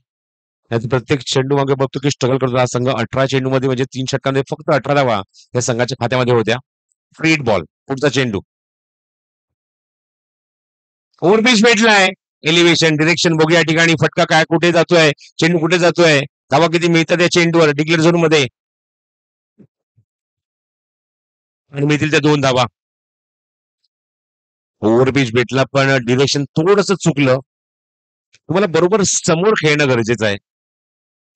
प्रत्येक चेंडू मागे बघतो की स्ट्रगल करतो हा संघ. 18 चेंडू मध्ये म्हणजे 3 षटकांमध्ये फक्त 18 धावा या संघाच्या खात्यामध्ये होत्या. फ्री हिट बॉल, पुढचा चेंडू. ओव्हरपिच भेटलाय. एलिव्हेशन डिरेक्शन बघू या ठिकाणी. फटका काय कुठे जातोय, चेंडू कुठे जातोय, धावा किती मिळतात या चेंडूवर डिक्लेअर झोन मध्ये, आणि मिळतील त्या 2 धावा. ओव्हरपिच भेटला पण डिरेक्शन थोडस चुकलं. तुम्हाला बरोबर समोर खेळणं गरजेचं आहे.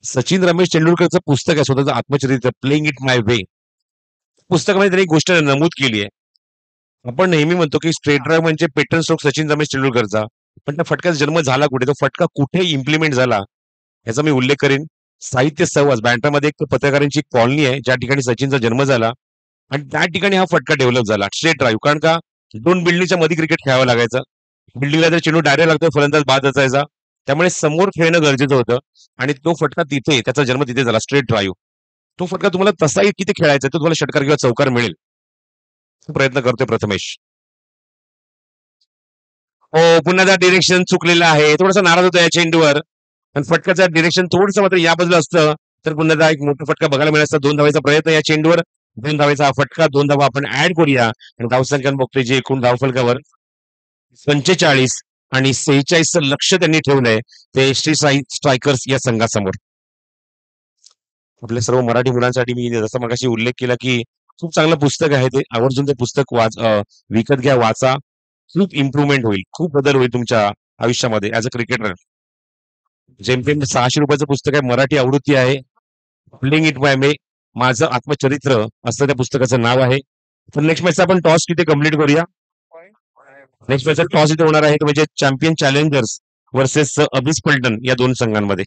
सचिन रमेश तेंडुलकरचं पुस्तक आहे स्वतःचं आत्मचरित्र प्लेइंग इट माय वे. पुस्तकामध्ये त्यांनी एक गोष्ट नमूद केली आहे. आपण नेहमी म्हणतो की स्ट्रेट ड्राईव्ह म्हणजे पेटन स्ट्रोक सचिन रमेश तेंडुलकरचा. पण त्या फटक्याचा जन्म झाला कुठे? तो फटका कुठे इम्प्लिमेंट झाला? याचा मी उल्लेख करेन. साहित्य सहवास बँड्रामध्ये एक पत्रकारांची कॉलनी आहे, ज्या ठिकाणी सचिनचा जन्म झाला आणि त्या ठिकाणी हा फटका डेव्हलप झाला. Straight drive. कारण का? 2 बिल्डिंगच्या मध्ये क्रिकेट खेळावं लागायचं. बिल्डिंगला जर चेंडू डायरेक्ट लागतो, फलंदाज बाद असायचा. त्यामुळे समोर खेळणं गरजेचं होतं आणि तो फटका तिथे, त्याचा जन्म तिथे झाला स्ट्रेट ड्राईव्ह. तो फटका तुम्हाला तसाही किती खेळायचा, तो तुम्हाला षटकार किंवा चौकार मिळेल. प्रयत्न करतोय प्रथमेश. हो, पुन्हा त्या डिरेक्शन चुकलेलं आहे. थोडासा नाराज होतो या चेंडूवर. आणि फटक्याचं डिरेक्शन थोडंसं मात्र या बाजूला असतं, तर पुन्हा एकदा एक मोठा फटका बघायला मिळाला असता. 2 धावांचा प्रयत्न या चेंडूवर. 2 धावांचा हा फटका, 2 धावा आपण ऍड करूया आणि धावसंख्या बघतोय जे एकूण धावफलकावर 45 आणि 46चं लक्ष त्यांनी ठेवलंय ते श्री साई स्ट्रायकर्स या संघासमोर. आपल्या सर्व मराठी मुलांसाठी मी जसं मगाशी उल्लेख केला, की खूप चांगलं पुस्तक आहे ते. आवर्जून ते पुस्तक विकत घ्या, वाचा. खूप इम्प्रूव्हमेंट होईल, खूप बदल होईल तुमच्या आयुष्यामध्ये ऍज अ क्रिकेटर. जेमतेम ₹600 पुस्तक आहे, मराठी आवृत्ती आहे. प्लेइंग इट बाय मे, माझं आत्मचरित्र असं त्या पुस्तकाचं नाव आहे. तर नेक्स्ट मॅचचा आपण टॉस तिथे कम्प्लीट करूया. नेक्स्ट मॅचचा टॉस इथे होणार आहे, तो म्हणजे चॅम्पियन चॅलेंजर्स वर्सेस अबिस पल्टन या दोन संघांमध्ये.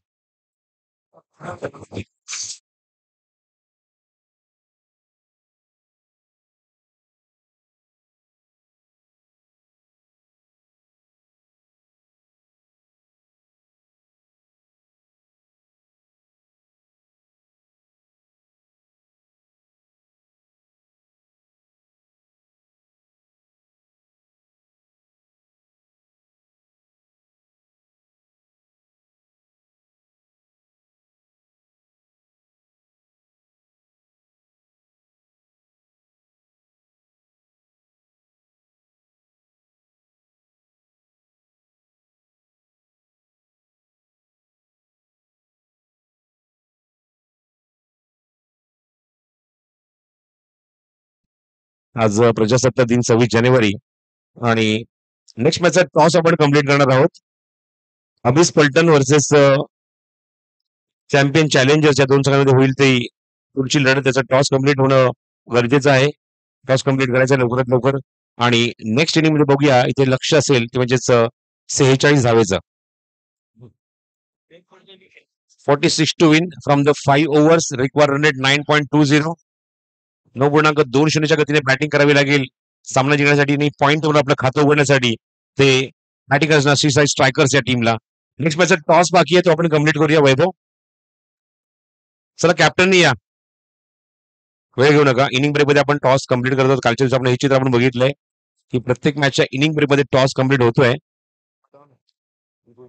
आज प्रजासत्ताक दिन 26 जानेवारी आणि नेक्स्ट मॅचचा टॉस आपण कम्प्लीट करणार आहोत. अबिस पल्टन वर्सेस चॅम्पियन चॅलेंजर्स या दोन संघांमध्ये होईल ते पुढची लढत. त्याचा टॉस कम्प्लीट होणं गरजेचं आहे. टॉस कम्प्लीट करायचा लवकरात लवकर. आणि नेक्स्ट इनिंग मध्ये बघूया, इथे लक्ष असेल ते म्हणजेच 46 धावेचं. 46 to win from the 5 overs require run rate 9.20. 9.20च्या गतीने बॅटिंग करावी लागेल सामना जिंकण्यासाठी आणि पॉईंट वर आपलं खातं उघडण्यासाठी. ते बॅटिंग असणार श्री स्ट्रायकर्स या टीमला. नेक्स्ट मॅचचा टॉस बाकी आहे, तो आपण कम्प्लीट करूया वैभव. चला कॅप्टन या, वेळ घेऊ नका. इनिंग ब्रेक मध्ये आपण टॉस कम्प्लीट करतो. कालच्या दिवशी आपण हे चित्र आपण बघितलंय की प्रत्येक मॅचच्या इनिंग ब्रेक मध्ये टॉस कम्प्लीट होतोय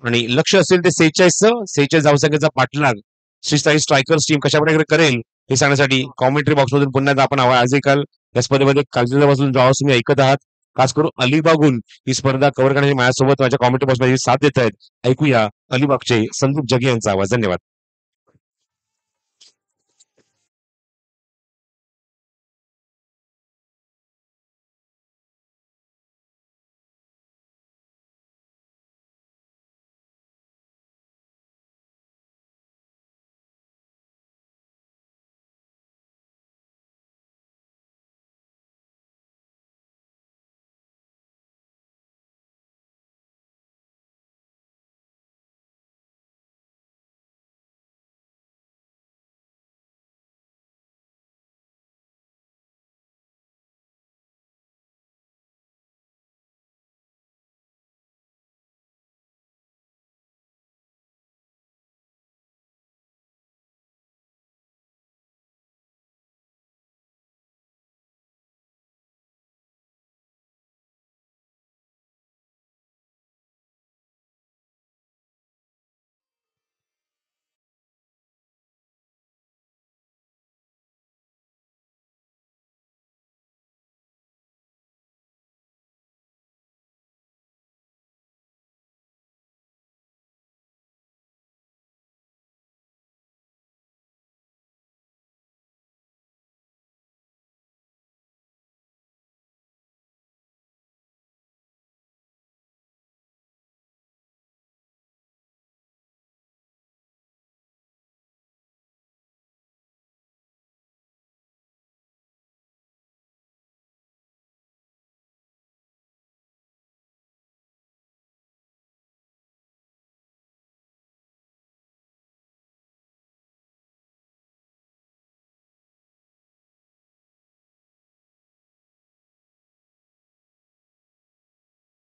आणि लक्ष असेल ते 46 धावसंख्येचा पाठलाग श्री साई स्ट्रायकर्स टीम कशा प्रकारे करेल हे सांगण्यासाठी कॉमेंट्री बॉक्स मधून पुन्हा एकदा आपण आवाज ऐकाल. या स्पर्धेमध्ये कालच्या दिवसापासून जो आवाज तुम्ही ऐकत आहात, खास करून अलिबागहून ही स्पर्धा कव्हर करण्यासाठी माझ्यासोबत माझ्या कॉमेंट्री बॉक्स मध्ये साथ देत आहेत. ऐकूया अलिबागचे संदीप जगे यांचा आवाज. धन्यवाद.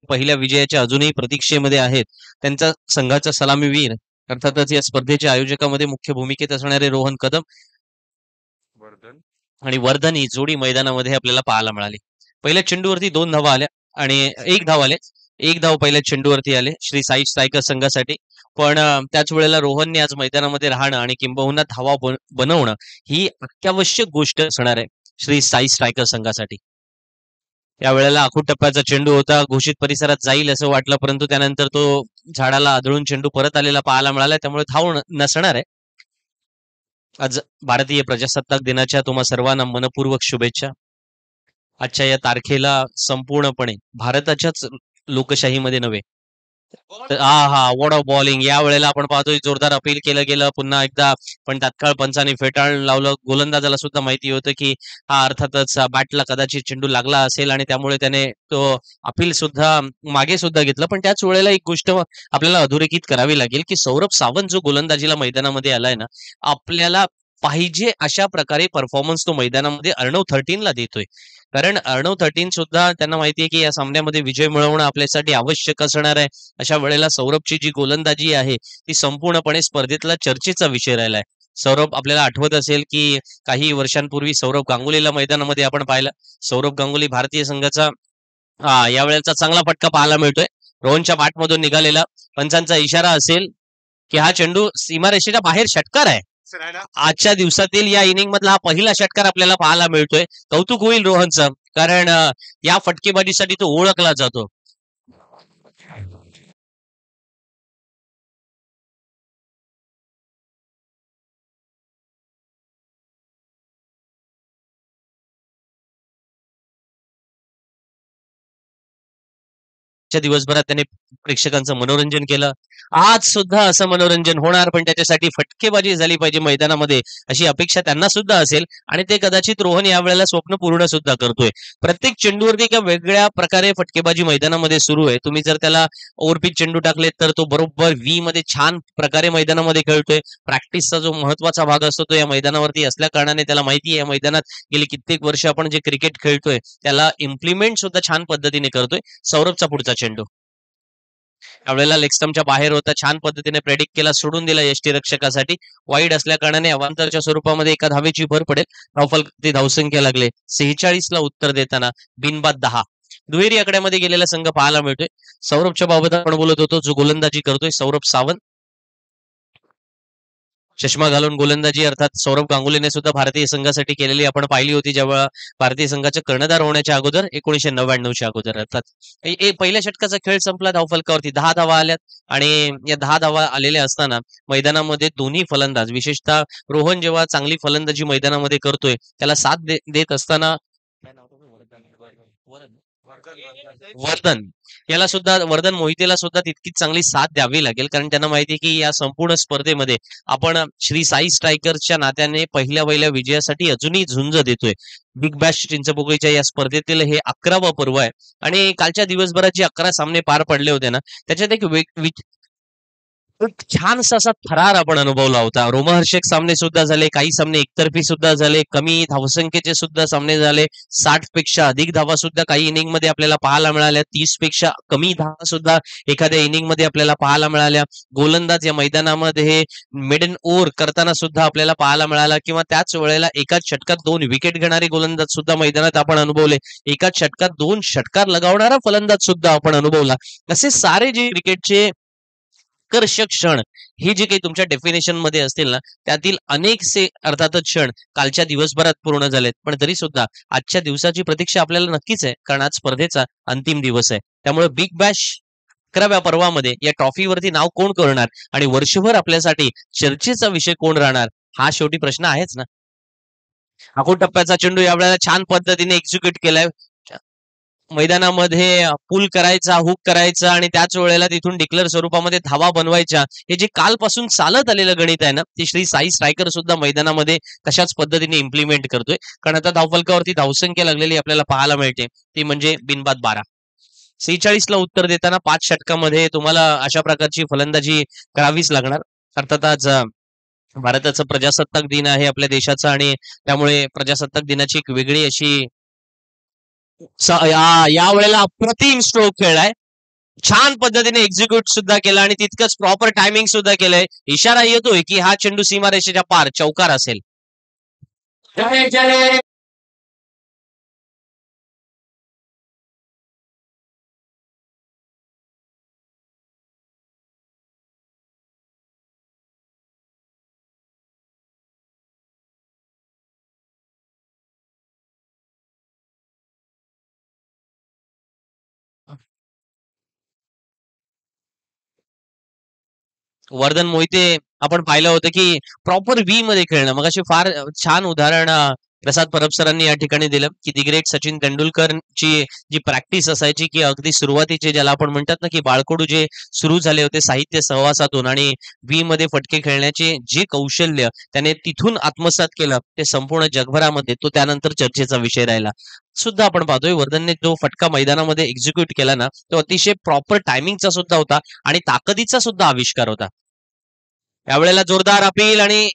पहिल्या विजयाच्या अजूनही प्रतीक्षेमध्ये आहेत. त्यांचा संघाचा सलामीवीर अर्थातच या स्पर्धेच्या आयोजकामध्ये मुख्य भूमिकेत असणारे रोहन कदम आणि वर्धन ही जोडी मैदानामध्ये आपल्याला पाहायला मिळाली. पहिल्या चेंडूवरती 2 धावा आल्या आणि 1 धाव आले. 1 धाव पहिल्या चेंडूवरती आले श्री साई स्ट्रायकर संघासाठी. पण त्याच वेळेला रोहनने आज मैदानामध्ये राहणं आणि किंबहुना धावा बनवणं ही अत्यावश्यक गोष्ट असणार आहे श्री साई स्ट्रायकर संघासाठी. या वेळेला आखूड टप्प्याचा चेंडू होता. घोषित परिसरात जाईल असं वाटलं, परंतु त्यानंतर तो झाडाला आदळून चेंडू परत आलेला पाहायला मिळाला. त्यामुळे धाव नसणार आहे. आज भारतीय प्रजासत्ताक दिनाच्या तुम्हा सर्वांना मनपूर्वक शुभेच्छा. आजच्या या तारखेला संपूर्णपणे भारताच्याच लोकशाहीमध्ये नव्हे तर वॉट ऑफ बॉलिंग या वेळेला आपण पाहतोय जोरदार अपील केलं गेलं पुन्हा एकदा, पण तात्काळ पंचाने फेटाळ लावलं. गोलंदाजाला सुद्धा माहिती होतं की हा अर्थातच बॅटला कदाचित चेंडू लागला असेल आणि त्यामुळे त्याने तो अपील सुद्धा मागे सुद्धा घेतलं. पण त्याच वेळेला एक गोष्ट आपल्याला अधोरेखित करावी लागेल की सौरभ सावंत जो गोलंदाजीला मैदानामध्ये आलाय ना, आपल्याला पाहिजे अशा प्रकारे परफॉर्मन्स तो मैदानामध्ये अर्णव 13 ला देतोय. कारण अर्णव 13 सुद्धा त्यांना माहितीये की या सामन्यामध्ये विजय मिळवणं आपल्यासाठी आवश्यक असणार आहे. अशा वेळेला सौरभची जी गोलंदाजी आहे ती संपूर्णपणे स्पर्धेतला चर्चेचा विषय राहिलाय. सौरभ आपल्याला आठवत असेल की काही वर्षांपूर्वी सौरभ गांगुलीला मैदानामध्ये आपण पाहिलं. सौरभ गांगुली भारतीय संघाचा या वेळेचा चांगला फटका पाहायला मिळतोय. रोहनच्या बॅटमधून निघालेला पंचांचा इशारा असेल की हा चेंडू सीमारेषेच्या बाहेर षटकार आहे. आजच्या दिवसातील या इनिंग मधला हा पहिला षटकार आपल्याला पाहायला मिळतोय. कौतुक होईल रोहनचं, कारण या फटकेबाजीसाठी तो ओळखला जातो. दिवसभरात त्याने प्रेक्षकांचं मनोरंजन केलं. आज सुद्धा असं मनोरंजन होणार, पण त्याच्यासाठी फटकेबाजी झाली पाहिजे मैदानामध्ये अशी अपेक्षा त्यांना सुद्धा असेल आणि ते कदाचित रोहन या वेळेला स्वप्न पूर्ण सुद्धा करतोय. प्रत्येक चेंडूवरती एका वेगळ्या प्रकारे फटकेबाजी मैदानामध्ये सुरू आहे. तुम्ही जर त्याला ओव्हरपिच चेंडू टाकलेत तर तो बरोबर व्ही मध्ये छान प्रकारे मैदानामध्ये खेळतोय. प्रॅक्टिसचा जो महत्वाचा भाग असतो तो या मैदानावरती असल्या कारणाने त्याला माहिती आहे या मैदानात गेली कित्येक वर्ष आपण जे क्रिकेट खेळतोय त्याला इम्प्लिमेंट सुद्धा छान पद्धतीने करतोय. सौरभचा पुढचा चेंडू यावेळेला लेग स्टंपच्या बाहेर होता. छान पद्धतीने प्रेडिक्ट केला, सोडून दिला यष्टीरक्षकासाठी. वाईड असल्या कारणाने अवांतरच्या स्वरूपामध्ये एका धावेची भर पडेल. धावफलक धावसंख्या लागले 46 ला उत्तर देताना बिनबाद 10. दुहेरी आकड्यामध्ये गेलेला संघ पाहायला मिळतोय. सौरभच्या बाबत आपण बोलत होतो, जो गोलंदाजी करतोय सौरभ सावंत. चष्मा घालून गोलंदाजी अर्थात सौरभ गांगुलीने सुद्धा भारतीय संघासाठी केलेली आपण पाहिली होती जेव्हा भारतीय संघाचे कर्णधार होण्याच्या अगोदर 1999च्या अगोदर. अर्थात पहिल्या षटकाचा खेळ संपला. धावफलकावरती 10 धावा आल्यात आणि या 10 धावा आलेल्या असताना मैदानामध्ये दोन्ही फलंदाज, विशेषतः रोहन जेव्हा चांगली फलंदाजी मैदानामध्ये करतोय त्याला साथ देत असताना वर्धन मोहितेला सुद्धा तितकीच चांगली साथ द्यावी लागेल, कारण त्यांना माहिती आहे की या संपूर्ण स्पर्धेमध्ये आपण श्री साई स्ट्रायकरच्या नात्याने पहिल्या विजयासाठी अजूनही झुंज देतोय. बिग बॅश चिंचपोकळीच्या या स्पर्धेतील हे 11वा पर्व आहे आणि कालच्या दिवसभरात जे 11 सामने पार पडले होते ना, त्याच्यात एक छानसा असा थरार आपण अनुभवला होता. रोमहर्षक सामने सुद्धा झाले, काही सामने एकतर्फी सुद्धा झाले, कमी धावसंख्येचे सुद्धा सामने झाले. 60 पेक्षा अधिक धावा सुद्धा काही इनिंग मध्ये आपल्याला पाहायला मिळाल्या. 30 पेक्षा कमी धावा सुद्धा एखाद्या इनिंग मध्ये आपल्याला पाहायला मिळाल्या. गोलंदाज या मैदानामध्ये मिडन ओव्हर करताना सुद्धा आपल्याला पाहायला मिळाला, किंवा त्याच वेळेला एकाच षटकात 2 विकेट घेणारे गोलंदाज सुद्धा मैदानात आपण अनुभवले. एकाच षटकात 2 षटकार लगावणारा फलंदाज सुद्धा आपण अनुभवला. असे सारे जे क्रिकेटचे कर्षक क्षण हे जे काही तुमच्या डेफिनेशन मध्ये असतील ना, त्यातील अनेकसे अर्थातच क्षण कालच्या दिवसभरात पूर्ण झालेत. पण तरी सुद्धा आजच्या दिवसाची प्रतीक्षा आपल्याला नक्कीच आहे, कारण आज स्पर्धेचा अंतिम दिवस आहे. त्यामुळे बिग बॅश 11व्या पर्वामध्ये या ट्रॉफीवरती नाव कोण करणार आणि वर्षभर आपल्यासाठी चर्चेचा विषय कोण राहणार, हा शेवटी प्रश्न आहेच ना. आखूड टप्प्याचा चेंडू यावेळेला छान पद्धतीने एक्झिक्यूट केलाय. मैदानामध्ये पुल करायचा, हुक करायचा आणि त्याच वेळेला तिथून डिक्लेअर स्वरूपामध्ये धावा बनवायच्या, हे जे कालपासून चालत आलेलं गणित आहे ना, ते श्री साई स्ट्रायकर सुद्धा मैदानामध्ये तशाच पद्धतीने इम्प्लिमेंट करतोय. कारण आता धावफलकावरती धावसंख्या लागलेली आपल्याला पाहायला मिळते, ती म्हणजे बिनबाद 12. 46 ला उत्तर देताना 5 षटकामध्ये तुम्हाला अशा प्रकारची फलंदाजी करावीच लागणार. अर्थात आज भारताचा प्रजासत्ताक दिन आहे आपल्या देशाचा, आणि त्यामुळे प्रजासत्ताक दिनाची एक वेगळी अशी या वेळेला अप्रतिम स्ट्रोक खेळलाय. छान पद्धतीने एक्झिक्यूट सुद्धा केला आणि तितकंच प्रॉपर टायमिंग सुद्धा केलंय. इशारा येतोय की हा चेंडू सीमारेषेच्या पार चौकार असेल. वर्धन मोहिते आपण पाहिलं होतं की प्रॉपर व्ही मध्ये खेळणं. मग अशी फार छान उदाहरण प्रसाद परब सरांनी या ठिकाणी दिलं की दी ग्रेट सचिन तेंडुलकरची जी प्रॅक्टिस असायची की अगदी सुरुवातीचे ज्याला आपण म्हणतात ना की बाळकडू जे सुरू झाले होते साहित्य सहवासातून आणि व्ही मध्ये फटके खेळण्याचे जे कौशल्य त्याने तिथून आत्मसात केलं ते संपूर्ण जगभरामध्ये तो त्यानंतर चर्चेचा विषय राहिला. सुद्धा आपण पाहतोय वर्धनने जो फटका मैदानामध्ये एक्झिक्यूट केला ना तो अतिशय प्रॉपर टायमिंगचा सुद्धा होता आणि ताकदीचा सुद्धा आविष्कार होता. यावेळेला जोरदार अपील आणि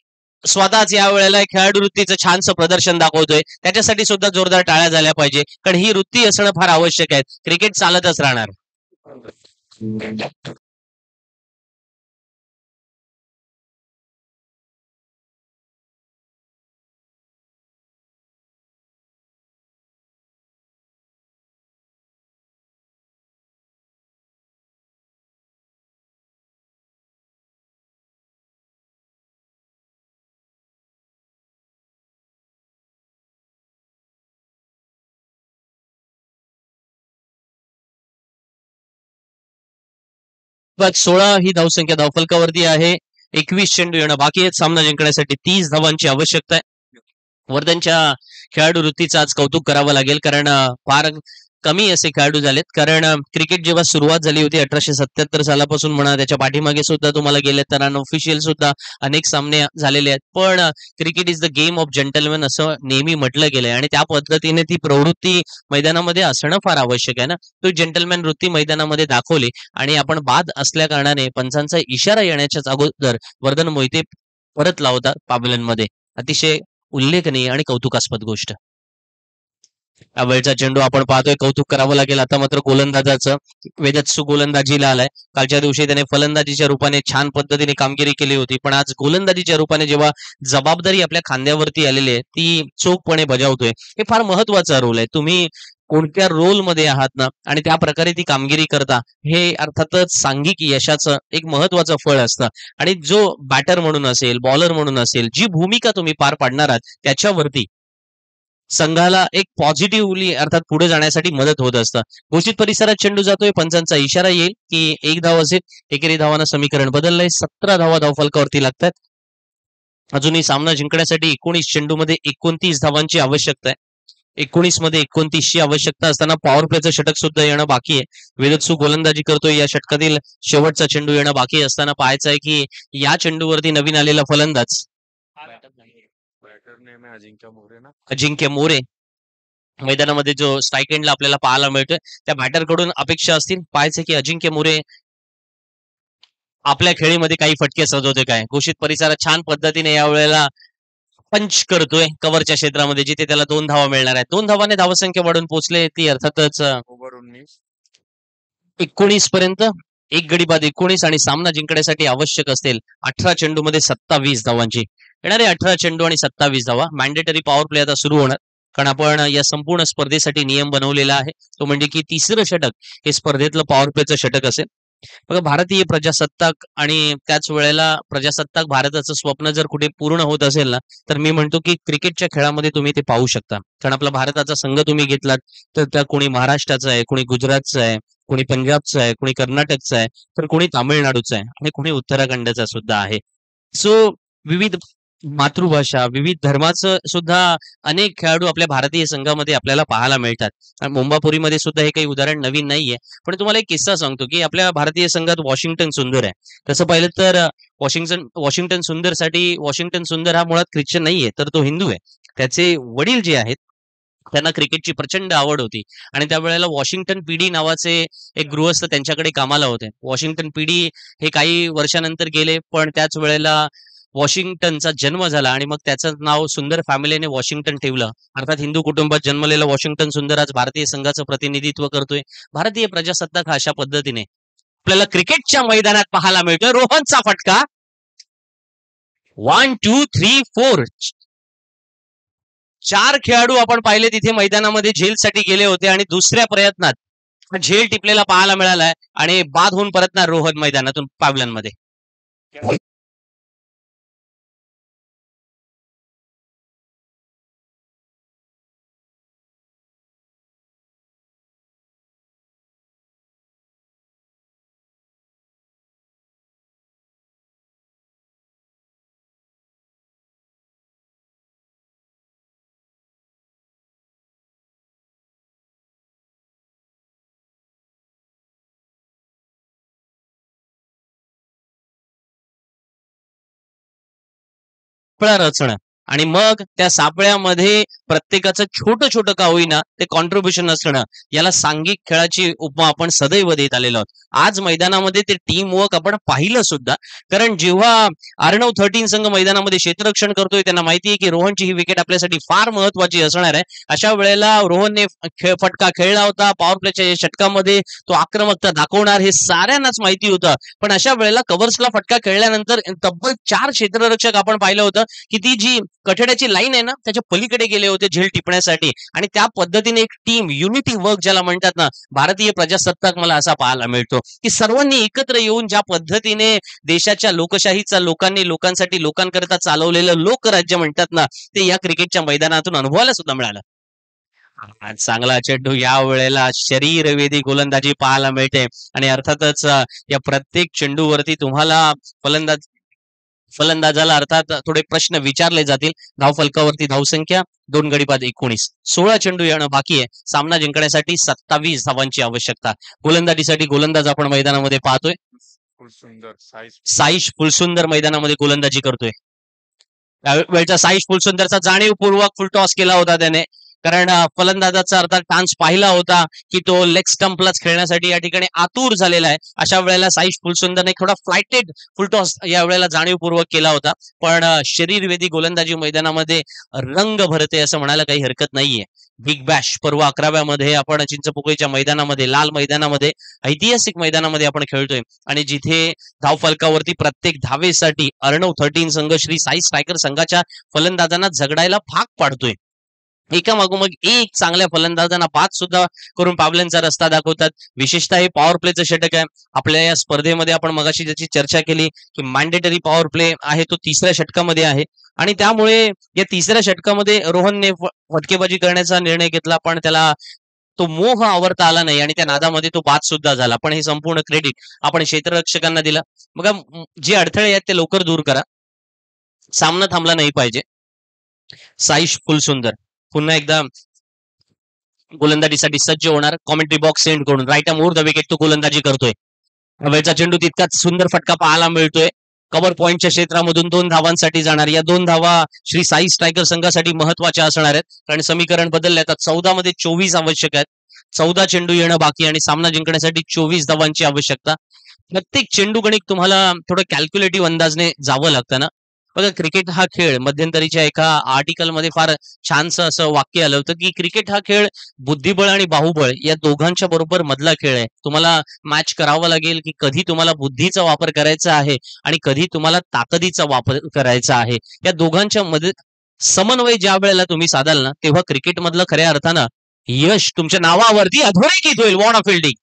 स्वतःच या वेळेला खेळाडू वृत्तीचं छानसं प्रदर्शन दाखवतोय. त्याच्यासाठी सुद्धा जोरदार टाळ्या झाल्या पाहिजे कारण ही वृत्ती असणं फार आवश्यक आहे. क्रिकेट चालतच राहणार. बघ 16 ही धावसंख्या धावफलकावरती आहे. 21 चेंडू येणं बाकी आहेत सामना जिंकण्यासाठी. 30 धावांची आवश्यकता आहे. वर्धनच्या खेळाडू वृत्तीचं आज कौतुक करावं लागेल कारण फार कमी असे खेळाडू झालेत. कारण क्रिकेट जेव्हा सुरुवात झाली होती 1877 सालापासून म्हणा त्याच्या पाठीमागे सुद्धा तुम्हाला गेले तर अनऑफिशियल सुद्धा अनेक सामने झालेले आहेत. पण cricket is the game of gentleman असं नेहमी म्हटलं गेलंय आणि त्या पद्धतीने ती प्रवृत्ती मैदानामध्ये असणं फार आवश्यक आहे ना. तो जेंटलमॅन वृत्ती मैदानामध्ये दाखवली आणि आपण बाद असल्या कारणाने पंचांचा इशारा येण्याच्याच अगोदर वर्धन मोहिते परत लावतात पाबलनमध्ये. अतिशय उल्लेखनीय आणि कौतुकास्पद गोष्ट. यावेळचा चेंडू आपण पाहतोय कौतुक करावं लागेल आता मात्र गोलंदाजाचं. वेदत्सू गोलंदाजीला आलाय. कालच्या दिवशी त्याने फलंदाजीच्या रूपाने छान पद्धतीने कामगिरी केली होती पण आज गोलंदाजीच्या रूपाने जेव्हा जबाबदारी आपल्या खांद्यावरती आलेली आहे ती चोखपणे बजावतोय. हे फार महत्वाचा रोल आहे. तुम्ही कोणत्या रोल मध्ये आहात ना आणि त्या प्रकारे ती कामगिरी करता हे अर्थातच सांघिक यशाचं एक महत्वाचं फळ असतं. आणि जो बॅटर म्हणून असेल बॉलर म्हणून असेल जी भूमिका तुम्ही पार पाडणार आहात त्याच्यावरती संघाला एक पॉझिटिव्हली अर्थात पुढे जाण्यासाठी मदत होत असतं. घोषित परिसरात चेंडू जातोय. पंचांचा इशारा येईल की एक धाव असेल. एकेरी धावांना समीकरण बदललंय. 17 धावा धावफलकावरती लागतात. अजूनही सामना जिंकण्यासाठी 19 चेंडूमध्ये 29 धावांची आवश्यकता आहे. 19 मध्ये 29 ची आवश्यकता असताना पॉवर प्लेचं षटक सुद्धा येणं बाकी आहे. वेदत्सू गोलंदाजी करतोय. या षटकातील शेवटचा चेंडू येणं बाकी असताना पाहायचं आहे की या चेंडूवरती नवीन आलेला फलंदाज अजिंक्य मोरे मैदानामध्ये जो स्ट्राईक एंडला आपल्याला पाहायला मिळतोय त्या बॅटर कडून अपेक्षा असतील. पाहायचं की अजिंक्य मोरे आपल्या खेळीमध्ये काही फटके सजवतोय काय. घोषित परिसरात छान पद्धतीने यावेळेला पंच करतोय कव्हरच्या क्षेत्रामध्ये जिथे त्याला 2 धावा मिळणार आहेत. 2 धावाने धावसंख्या वाढून पोहोचले ती अर्थातच 19 पर्यंत. एक गडी बाद 19 आणि सामना जिंकण्यासाठी आवश्यक असतील 18 चेंडूमध्ये 27 धावांची. येणारे 18 चेंडू आणि 27 धावा. मॅन्डेटरी पॉवर प्ले आता सुरू होणार कारण आपण या संपूर्ण स्पर्धेसाठी नियम बनवलेला आहे तो म्हणजे की तिसरं षटक हे स्पर्धेतलं पॉवर प्लेचं षटक असेल. बघा भारतीय प्रजासत्ताक आणि त्याच वेळेला प्रजासत्ताक भारताचं स्वप्न जर कुठे पूर्ण होत असेल ना तर मी म्हणतो की क्रिकेटच्या खेळामध्ये तुम्ही ते पाहू शकता. कारण आपला भारताचा संघ तुम्ही घेतलात तर त्या कोणी महाराष्ट्राचा आहे, कोणी गुजरातचा आहे, कोणी पंजाबचा आहे, कोणी कर्नाटकचा आहे, तर कोणी तामिळनाडूचा आहे आणि कोणी उत्तराखंडचा सुद्धा आहे. सो विविध मातृभाषा विविध धर्माचं सुद्धा अनेक खेळाडू आपल्या भारतीय संघामध्ये आपल्याला पाहायला मिळतात. आणि मुंबापुरीमध्ये सुद्धा हे काही उदाहरण नवीन नाहीये. पण तुम्हाला एक किस्सा सांगतो की आपल्या भारतीय संघात वॉशिंग्टन सुंदर आहे. तसं पाहिलं तर वॉशिंग्टन सुंदरसाठी वॉशिंग्टन सुंदर हा मुळात ख्रिश्चन नाहीये तर तो हिंदू आहे. त्याचे वडील जे आहेत त्यांना क्रिकेटची प्रचंड आवड होती आणि त्यावेळेला वॉशिंग्टन पीडी नावाचे एक गृहस्थ त्यांच्याकडे कामाला होते. वॉशिंग्टन पीडी हे काही वर्षानंतर गेले पण त्याच वेळेला वॉशिंग्टनचा जन्म झाला आणि मग त्याचं नाव सुंदर फॅमिलीने वॉशिंग्टन ठेवलं. अर्थात हिंदू कुटुंबात जन्मलेला वॉशिंग्टन सुंदर आज भारतीय संघाचं प्रतिनिधित्व करतोय. भारतीय प्रजासत्ताक हा अशा पद्धतीने आपल्याला क्रिकेटच्या मैदानात पाहायला मिळतोय. रोहनचा फटका 1 2 3 4 4 खेळाडू आपण पाहिले तिथे मैदानामध्ये झेलसाठी गेले होते आणि दुसऱ्या प्रयत्नात झेल टिपलेला पाहायला मिळालाय आणि बाद होऊन परतणार रोहन मैदानातून पावलांमध्ये. सापळा रचणं आणि मग त्या सापळ्यामध्ये प्रत्येकाचं छोटं छोटं का होईना ते कॉन्ट्रीब्युशन असणं, याला सांघिक खेळाची उपमा आपण सदैव देत आलेलो आहोत. आज मैदानामध्ये ते टीम वर्क आपण पाहिलं सुद्धा. कारण जेव्हा अर्णव 13 संघ मैदानामध्ये क्षेत्ररक्षण करतोय, त्यांना माहिती आहे की रोहनची ही विकेट आपल्यासाठी फार महत्वाची असणार आहे. अशा वेळेला रोहनने फटका खेळला होता. पॉवर प्लेच्या षटकामध्ये तो आक्रमकता दाखवणार हे साऱ्यांनाच माहिती होतं. पण अशा वेळेला कव्हर्सला फटका खेळल्यानंतर तब्बल 4 क्षेत्ररक्षक आपण पाहिलं होतं की ती जी कठड्याची लाईन आहे ना, त्याच्या पलीकडे गेले होते झेल टिपण्यासाठी आणि त्या पद्धतीने एक टीम युनिटी वर्क ज्याला म्हणतात ना, भारतीय प्रजासत्ताक मला असा पाहायला मिळतो की सर्वांनी एकत्र येऊन ज्या पद्धतीने देशाच्या लोकशाहीचा लोकांनी लोकांसाठी लोकांकरता चालवलेलं लोकराज्य म्हणतात ना, ते या क्रिकेटच्या मैदानातून अनुभवायला सुद्धा मिळालं. चांगला चेंडू या वेळेला शरीरवेधी गोलंदाजी पाहायला मिळते आणि अर्थातच या प्रत्येक चेंडूवरती तुम्हाला फलंदाज फलंदाजाला अर्थात थोडे प्रश्न विचारले जातील. धावफलकावरती धावसंख्या 2 गडी बाद 19. 16 चेंडू येणं बाकी आहे. सामना जिंकण्यासाठी 27 धावांची आवश्यकता. गोलंदाजीसाठी गोलंदाज आपण मैदानामध्ये पाहतोय. साईश फुलसुंदर मैदानामध्ये गोलंदाजी करतोय. त्यावेळचा साईश फुलसुंदरचा जाणीवपूर्वक फुलटॉस केला होता त्याने. कारण फलंदाजाचा अर्थात चान्स पाहिला होता की तो लेग स्टंपलाच खेळण्यासाठी या ठिकाणी आतुर झालेला आहे. अशा वेळेला साईश फुलसुंदरने थोडा फ्लायटेड फुलटॉस या वेळेला जाणीवपूर्वक केला होता. पण शरीरवेधी गोलंदाजी मैदानामध्ये रंग भरते असं म्हणायला काही हरकत नाहीये. बिग बॅश पर्व 11व्या आपण चिंचपोकळीच्या मैदानामध्ये, लाल मैदानामध्ये, ऐतिहासिक मैदानामध्ये आपण खेळतोय आणि जिथे धावफलकावरती प्रत्येक धावेसाठी अर्णव 13 संघ श्री साई स्ट्रायकर संघाच्या फलंदाजांना झगडायला भाग पाडतोय. एका मागोमाग एक चांगल्या फलंदाजांना बाद सुद्धा करून पावलांचा रस्ता दाखवतात. विशेषतः हे पॉवर प्लेचं षटक आहे. आपल्या या स्पर्धेमध्ये आपण मगाशी ज्याची चर्चा केली की मॅन्डेटरी पॉवर प्ले आहे तो 3ऱ्या षटकामध्ये आहे आणि त्यामुळे या 3ऱ्या षटकामध्ये रोहनने फटकेबाजी करण्याचा निर्णय घेतला, पण त्याला तो मोह आवरता आला नाही आणि त्या नादामध्ये तो बाद सुद्धा झाला. पण हे संपूर्ण क्रेडिट आपण क्षेत्ररक्षकांना दिलं. बघा, जे अडथळे आहेत ते लवकर दूर करा. सामना थांबला नाही पाहिजे. साईश फुलसुंदर पुन्हा एकदा गोलंदाजीसाठी सज्ज होणार. कॉमेंट्री बॉक्स सेंड करून right arm over the wicket तो गोलंदाजी करतोय. हवेचा चेंडू तितकाच सुंदर फटका पाहायला मिळतोय. कव्हर पॉइंटच्या क्षेत्रामधून 2 धावांसाठी जाणार. या 2 धावा श्री साई स्ट्रायकर संघासाठी महत्वाच्या असणार आहेत. कारण समीकरण बदलले आता 14 मध्ये 24 आवश्यक आहेत. 14 चेंडू येणं बाकी आणि सामना जिंकण्यासाठी 24 धावांची आवश्यकता. प्रत्येक चेंडू गणित तुम्हाला थोडं कॅल्क्युलेटिव्ह अंदाजने जावं लागतं ना. बघा, क्रिकेट हा खेळ मध्यंतरीच्या एका आर्टिकलमध्ये फार छानसं असं वाक्य आलं होतं की क्रिकेट हा खेळ बुद्धिबळ आणि बाहुबळ या दोघांच्या बरोबर मधला खेळ आहे. तुम्हाला मॅच करावं लागेल की कधी तुम्हाला बुद्धीचा वापर करायचा आहे आणि कधी तुम्हाला ताकदीचा वापर करायचा आहे. या दोघांच्या मध्ये समन्वय ज्या वेळेला तुम्ही साधाल ना, तेव्हा क्रिकेट मधलं खऱ्या अर्थानं यश तुमच्या नावावरती अधोरेखित होईल. वॉर्न ऑफ फिल्डिंग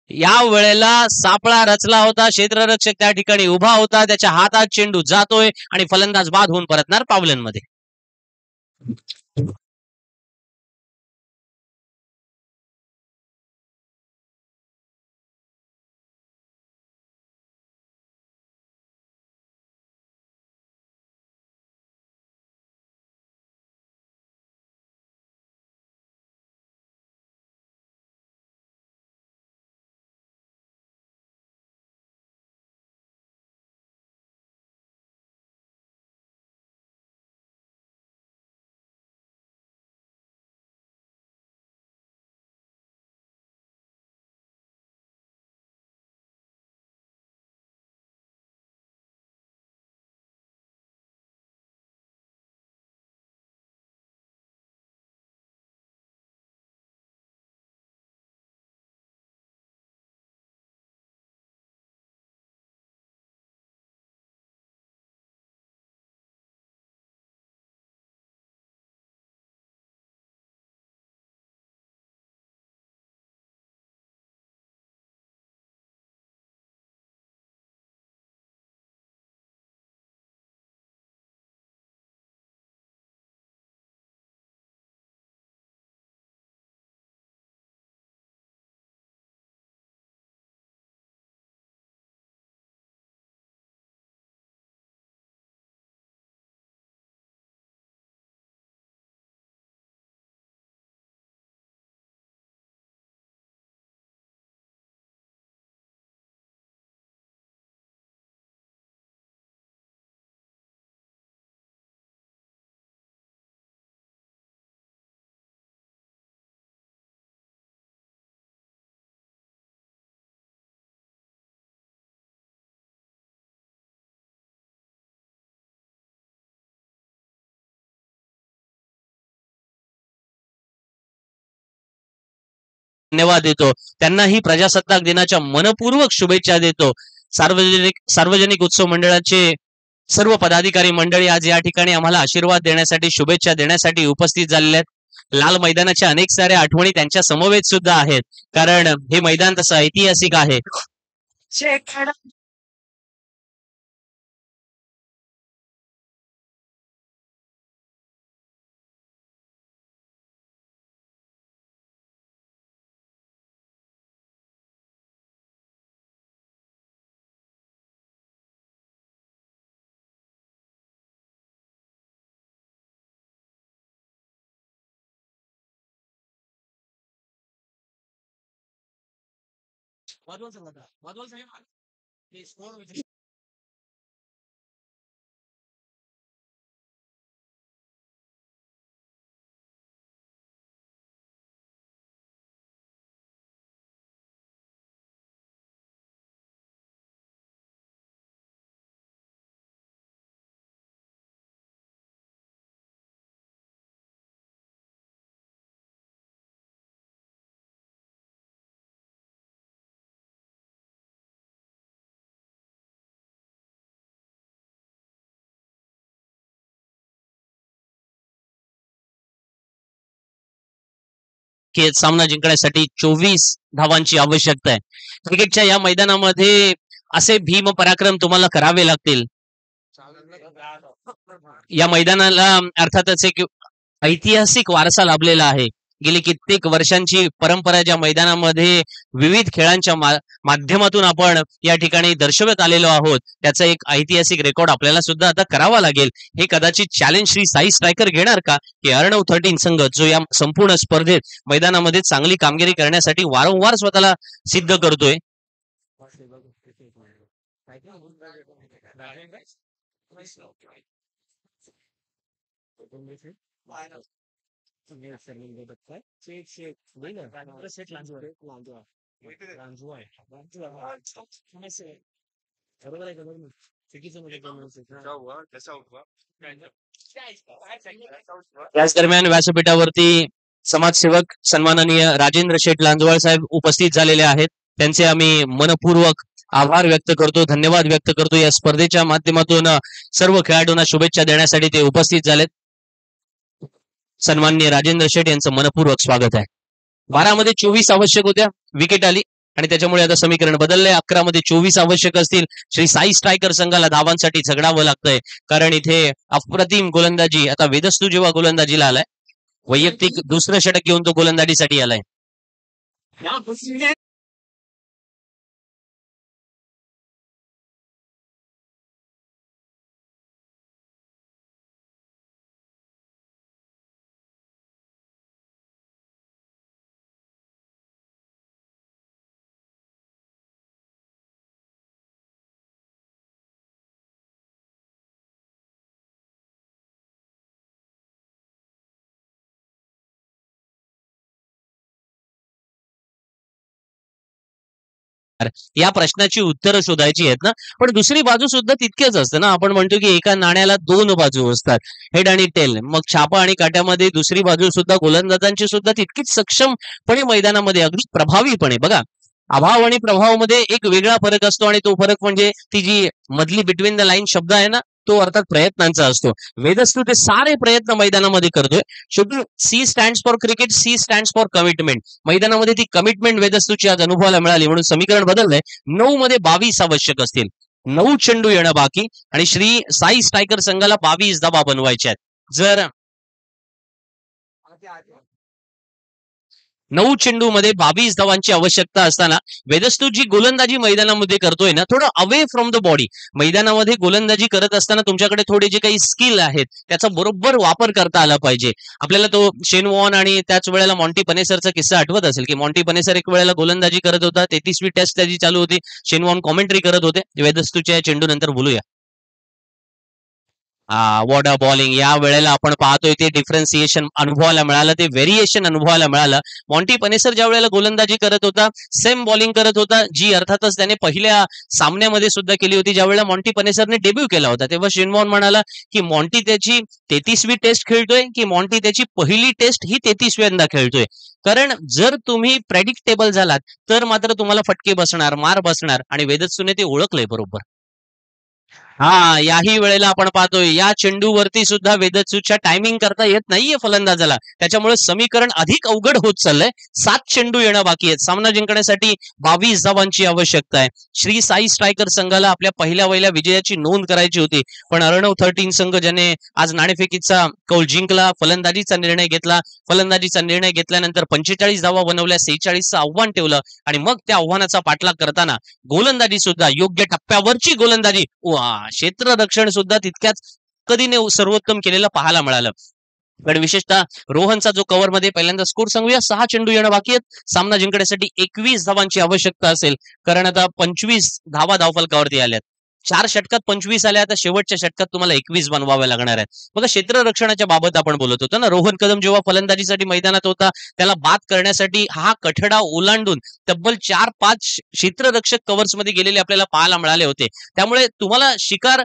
या वेळेला सापळा रचला होता. क्षेत्ररक्षक त्या ठिकाणी उभा होता. त्याच्या हातात चेंडू जातोय आणि फलंदाज बाद होऊन परतणार पावलांमध्ये. धन्यवाद देतो. त्यांनाही प्रजासत्ताक दिनाच्या मनपूर्वक शुभेच्छा देतो. सार्वजनिक उत्सव मंडळाचे सर्व पदाधिकारी मंडळी आज या ठिकाणी आम्हाला आशीर्वाद देण्यासाठी, शुभेच्छा देण्यासाठी उपस्थित झालेले आहेत. लाल मैदानाच्या अनेक साऱ्या आठवणी त्यांच्या समवेत सुद्धा आहेत, कारण हे मैदान तसं ऐतिहासिक आहे. सामना जिंकण्यासाठी 24 धावांची आवश्यकता आहे. क्रिकेटच्या या मैदानामध्ये असे भीम पराक्रम तुम्हाला करावे लागतील. या मैदानाला अर्थातच एक ऐतिहासिक वारसा लाभलेला आहे. गेली कित्येक वर्षांची परंपरा ज्या मैदानामध्ये विविध खेळांच्या माध्यमातून आपण या ठिकाणी दर्शवत आलेलो आहोत, त्याचा एक ऐतिहासिक रेकॉर्ड आपल्याला सुद्धा आता करावा लागेल. हे कदाचित चॅलेंज श्री साई स्ट्रायकर घेणार का, की अर्णव 13 संघ जो या संपूर्ण स्पर्धेत मैदानामध्ये चांगली कामगिरी करण्यासाठी वारंवार स्वतःला सिद्ध करतोय. याच दरम्यान व्यासपीठावरती समाजसेवक सन्माननीय राजेंद्र शेठ लांजवाळ साहेब उपस्थित झालेले आहेत. त्यांचे आम्ही मनपूर्वक आभार व्यक्त करतो, धन्यवाद व्यक्त करतो. या स्पर्धेच्या माध्यमातून सर्व खेळाडूंना शुभेच्छा देण्यासाठी ते उपस्थित झालेत. सन्माननीय राजेंद्र शेठ यांचं मनपूर्वक स्वागत आहे. 12 मध्ये 24 आवश्यक होत्या, विकेट आली आणि त्याच्यामुळे आता समीकरण बदललंय. 11 मध्ये 24 आवश्यक असतील. श्री साई स्ट्रायकर संघाला धावांसाठी झगडावं लागतंय, कारण इथे अप्रतिम गोलंदाजी. आता वेदस्तू जेव्हा गोलंदाजीला आलाय, वैयक्तिक दुसरं षटक घेऊन तो गोलंदाजीसाठी आलाय. या प्रश्नाची उत्तरं शोधायची आहेत ना, पण दुसरी बाजू सुद्धा तितकेच असतं ना. आपण म्हणतो की एका नाण्याला 2 बाजू असतात, हेड आणि टेल. मग छापा आणि काट्यामध्ये दुसरी बाजू सुद्धा गोलंदाजांची सुद्धा तितकीच सक्षमपणे मैदानामध्ये, अगदी प्रभावीपणे. बघा, अभाव आणि प्रभावामध्ये एक वेगळा फरक असतो, आणि तो फरक म्हणजे ती जी मधली बिटवीन द लाईन शब्द आहे ना, तो अर्थात प्रयत्नांचा असतो. वेदस्तू ते सारे प्रयत्न मैदानामध्ये करतोय. शेवटी C stands for cricket, C stands for commitment. मैदानामध्ये ती कमिटमेंट वेदस्तूची आज अनुभवाला मिळाली, म्हणून समीकरण बदललंय. 9 मध्ये 22 आवश्यक असतील. 9 चेंडू येणं बाकी, आणि श्री साई स्ट्रायकर संघाला 22 धावा बनवायच्या आहेत. जर 9 चेंडूमध्ये 22 धावांची आवश्यकता असताना वेदस्तू जी गोलंदाजी मैदानामध्ये करतोय ना, थोडं अवे फ्रॉम द बॉडी. मैदानामध्ये गोलंदाजी करत असताना तुमच्याकडे थोडे जे काही स्किल आहेत त्याचा बरोबर वापर करता आला पाहिजे. आपल्याला तो शेन वॉर्न आणि त्याच वेळेला मॉन्टी पनेसरचा किस्सा आठवत असेल, की मॉन्टी पनेसर एक वेळेला गोलंदाजी करत होता. 33वी टेस्ट त्याची चालू होती. शेन वॉर्न कॉमेंट्री करत होते. वेदस्तूच्या चेंडू नंतर बोलूया. What a bowling. या वेळेला आपण पाहतोय ते डिफरन्सिएशन अनुभवायला मिळालं, ते व्हेरिएशन अनुभवायला मिळालं. मॉन्टी पनेसर ज्या वेळेला गोलंदाजी करत होता, सेम बॉलिंग करत होता, जी अर्थातच त्याने पहिल्या सामन्यामध्ये सुद्धा केली होती. ज्या वेळेला मॉन्टी पनेसरने डेब्यू केला होता, तेव्हा शेनवॉर्न म्हणाला की मॉन्टी त्याची 33वी टेस्ट खेळतोय, की मॉन्टी त्याची पहिली टेस्ट ही 33व्यांदा खेळतोय. कारण जर तुम्ही प्रेडिक्टेबल झालात तर मात्र तुम्हाला फटके बसणार, मार बसणार. आणि वेदत्सूने ते ओळखलंय बरोबर. हा, याही वेळेला आपण पाहतोय या चेंडूवरती सुद्धा वेदत्सूच्या टायमिंग करता येत नाहीये फलंदाजाला. त्याच्यामुळे समीकरण अधिक अवघड होत चाललंय. 7 चेंडू येणं बाकी आहेत. सामना जिंकण्यासाठी 22 धावांची आवश्यकता आहे. श्री साई स्ट्रायकर संघाला आपल्या पहिल्या विजयाची नोंद करायची होती, पण अर्णव 13 संघ ज्याने आज नाणेफेकीचा कौल जिंकला, फलंदाजीचा निर्णय घेतला. फलंदाजीचा निर्णय घेतल्यानंतर 45 धावा बनवल्या, 46चं आव्हान ठेवलं आणि मग त्या आव्हानाचा पाठलाग करताना गोलंदाजी सुद्धा योग्य टप्प्यावरची गोलंदाजी, क्षेत्ररक्षण सुद्धा तितक्याच कधीने सर्वोत्तम केलेलं पाहायला मिळालं. पण विशेषतः रोहनचा जो कव्हर मध्ये पहिल्यांदा स्कोर सांगूया, 6 चेंडू येणं बाकी आहेत. सामना जिंकण्यासाठी 21 धावांची आवश्यकता असेल, कारण आता 25 धावा धावफलकावरती आल्यात. 4 षटकात 25 आल्या, आता शेवटच्या षटकात तुम्हाला 21 बनवाव्या लागणार आहेत. बघा, क्षेत्ररक्षणाच्या बाबत आपण बोलत होतो ना. रोहन कदम जेव्हा फलंदाजीसाठी मैदानात होता, त्याला बाद करण्यासाठी हा कठडा ओलांडून तब्बल 4-5 क्षेत्ररक्षक कव्हर्स मध्ये गेलेले आपल्याला पाहायला मिळाले होते. त्यामुळे तुम्हाला शिकार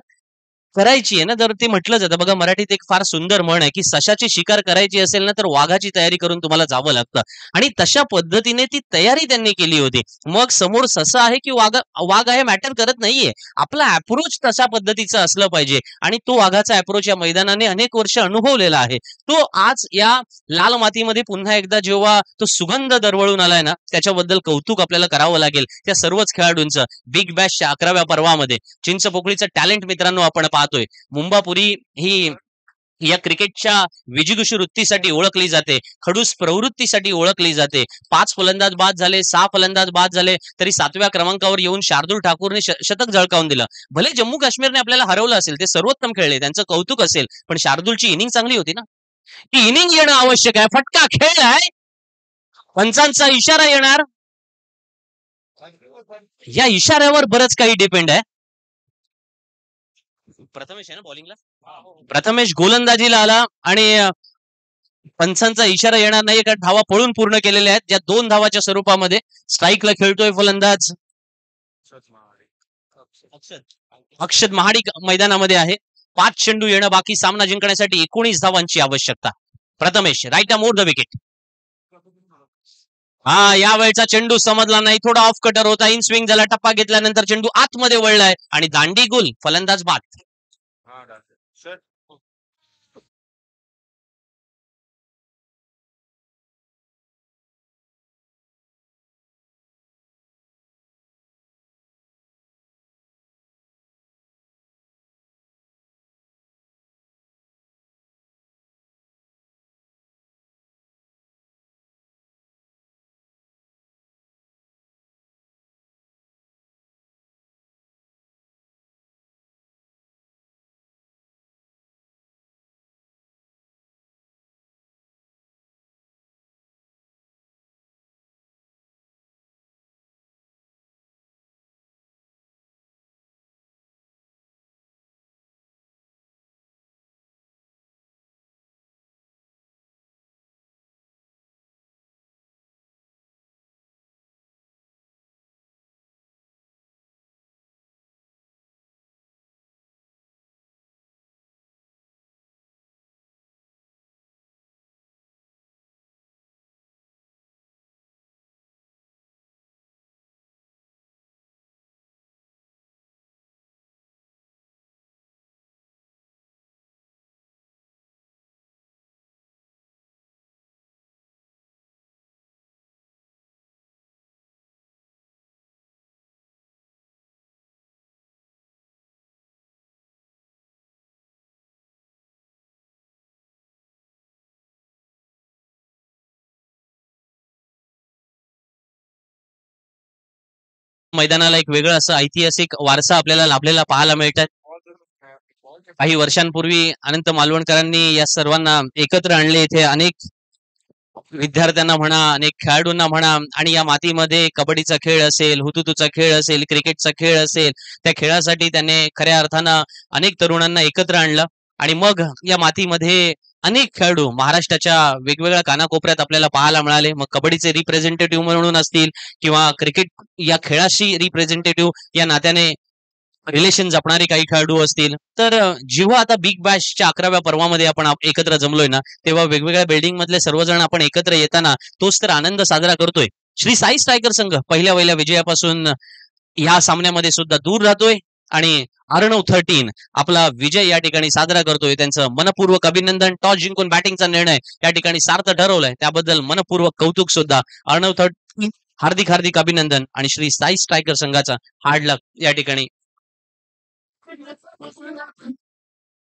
करायची आहे ना, जर ते म्हटलं जातं बघा, मराठीत एक फार सुंदर म्हण आहे की सशाची शिकार करायची असेल ना तर वाघाची तयारी करून तुम्हाला जावं लागतं. आणि तशा पद्धतीने ती तयारी त्यांनी केली होती. मग समोर ससा आहे की वाघ आहे मॅटर करत नाहीये. आपला अप्रोच तशा पद्धतीचा असलं पाहिजे, आणि तो वाघाचा अप्रोच या मैदानाने अनेक वर्ष अनुभवलेला आहे. तो आज या लाल मातीमध्ये पुन्हा एकदा जेव्हा तो सुगंध दरवळून आलाय ना, त्याच्याबद्दल कौतुक आपल्याला करावं लागेल त्या सर्वच खेळाडूंचं. बिग बॅशच्या 11व्या पर्वामध्ये चिंचपोकळीचं टॅलेंट मित्रांनो आपण पाहतोय. मुंबापुरी ही या क्रिकेटच्या विजिगुषी वृत्तीसाठी ओळखली जाते, खडूस प्रवृत्तीसाठी ओळखली जाते. 5 फलंदाज बाद झाले, 6 फलंदाज बाद झाले, तरी 7व्या क्रमांकावर येऊन शार्दूल ठाकूरने शतक झळकावून दिलं. भले जम्मू काश्मीरने आपल्याला हरवलं असेल, ते सर्वोत्तम खेळले, त्यांचं कौतुक असेल, पण शार्दूलची इनिंग चांगली होती ना. ती इनिंग येणं आवश्यक आहे. फटका खेळ आहे, पंचांचा इशारा येणार, या इशाऱ्यावर बरंच काही डिपेंड आहे. प्रथमेश आहे ना बॉलिंगला, प्रथमेश गोलंदाजीला आला आणि पंचांचा इशारा येणार नाही, कारण धावा पळून पूर्ण केलेल्या आहेत. ज्या 2 धावाच्या स्वरूपामध्ये स्ट्राईकला खेळतोय फलंदाज अक्षत महाडिक मैदानामध्ये आहे. 5 चेंडू येणं बाकी. सामना जिंकण्यासाठी 19 धावांची आवश्यकता. Prathamesh right more the wicket. हा, या वेळचा चेंडू समजला नाही, थोडा ऑफ कटर होता. इन स्विंग झाला, टप्पा घेतल्यानंतर चेंडू आतमध्ये वळलाय आणि दांडी गुल, फलंदाज बाद. मैदानाला एक वेगळं असं ऐतिहासिक वारसा आपल्याला लाभलेला पाहायला मिळतात. काही वर्षांपूर्वी अनंत मालवणकरांनी या सर्वांना एकत्र आणले. इथे अनेक विद्यार्थ्यांना म्हणा, अनेक खेळाडूंना म्हणा, आणि या मातीमध्ये कबड्डीचा खेळ असेल, हुतुतूचा खेळ असेल, क्रिकेटचा खेळ असेल, त्या खेळासाठी त्याने खऱ्या अर्थानं अनेक तरुणांना एकत्र आणलं. आणि मग या मातीमध्ये अनेक खेळाडू महाराष्ट्राच्या वेगवेगळ्या कानाकोपऱ्यात आपल्याला पाहायला मिळाले. मग कबड्डीचे रिप्रेझेंटेटिव्ह म्हणून असतील किंवा क्रिकेट या खेळाशी रिप्रेझेंटेटिव्ह या नात्याने रिलेशन जपणारे काही खेळाडू असतील. तर जेव्हा आता बिग बॅशच्या 11व्या पर्वामध्ये आपण एकत्र जमलोय ना, तेव्हा वेगवेगळ्या बिल्डिंग मधले सर्वजण आपण एकत्र येताना तोच तर आनंद साजरा करतोय. श्री साई स्ट्रायकर संघ पहिल्या विजयापासून ह्या सामन्यामध्ये सुद्धा दूर राहतोय आणि अर्णव 13 आपला विजय या ठिकाणी साजरा करतोय. त्यांचं मनपूर्वक अभिनंदन. टॉस जिंकून बॅटिंगचा निर्णय या ठिकाणी सार्थ ठरवलाय, त्याबद्दल मनपूर्वक कौतुक सुद्धा. अर्णव 13 हार्दिक हार्दिक अभिनंदन आणि श्री साई स्ट्रायकर संघाचा हार्ड लक या ठिकाणी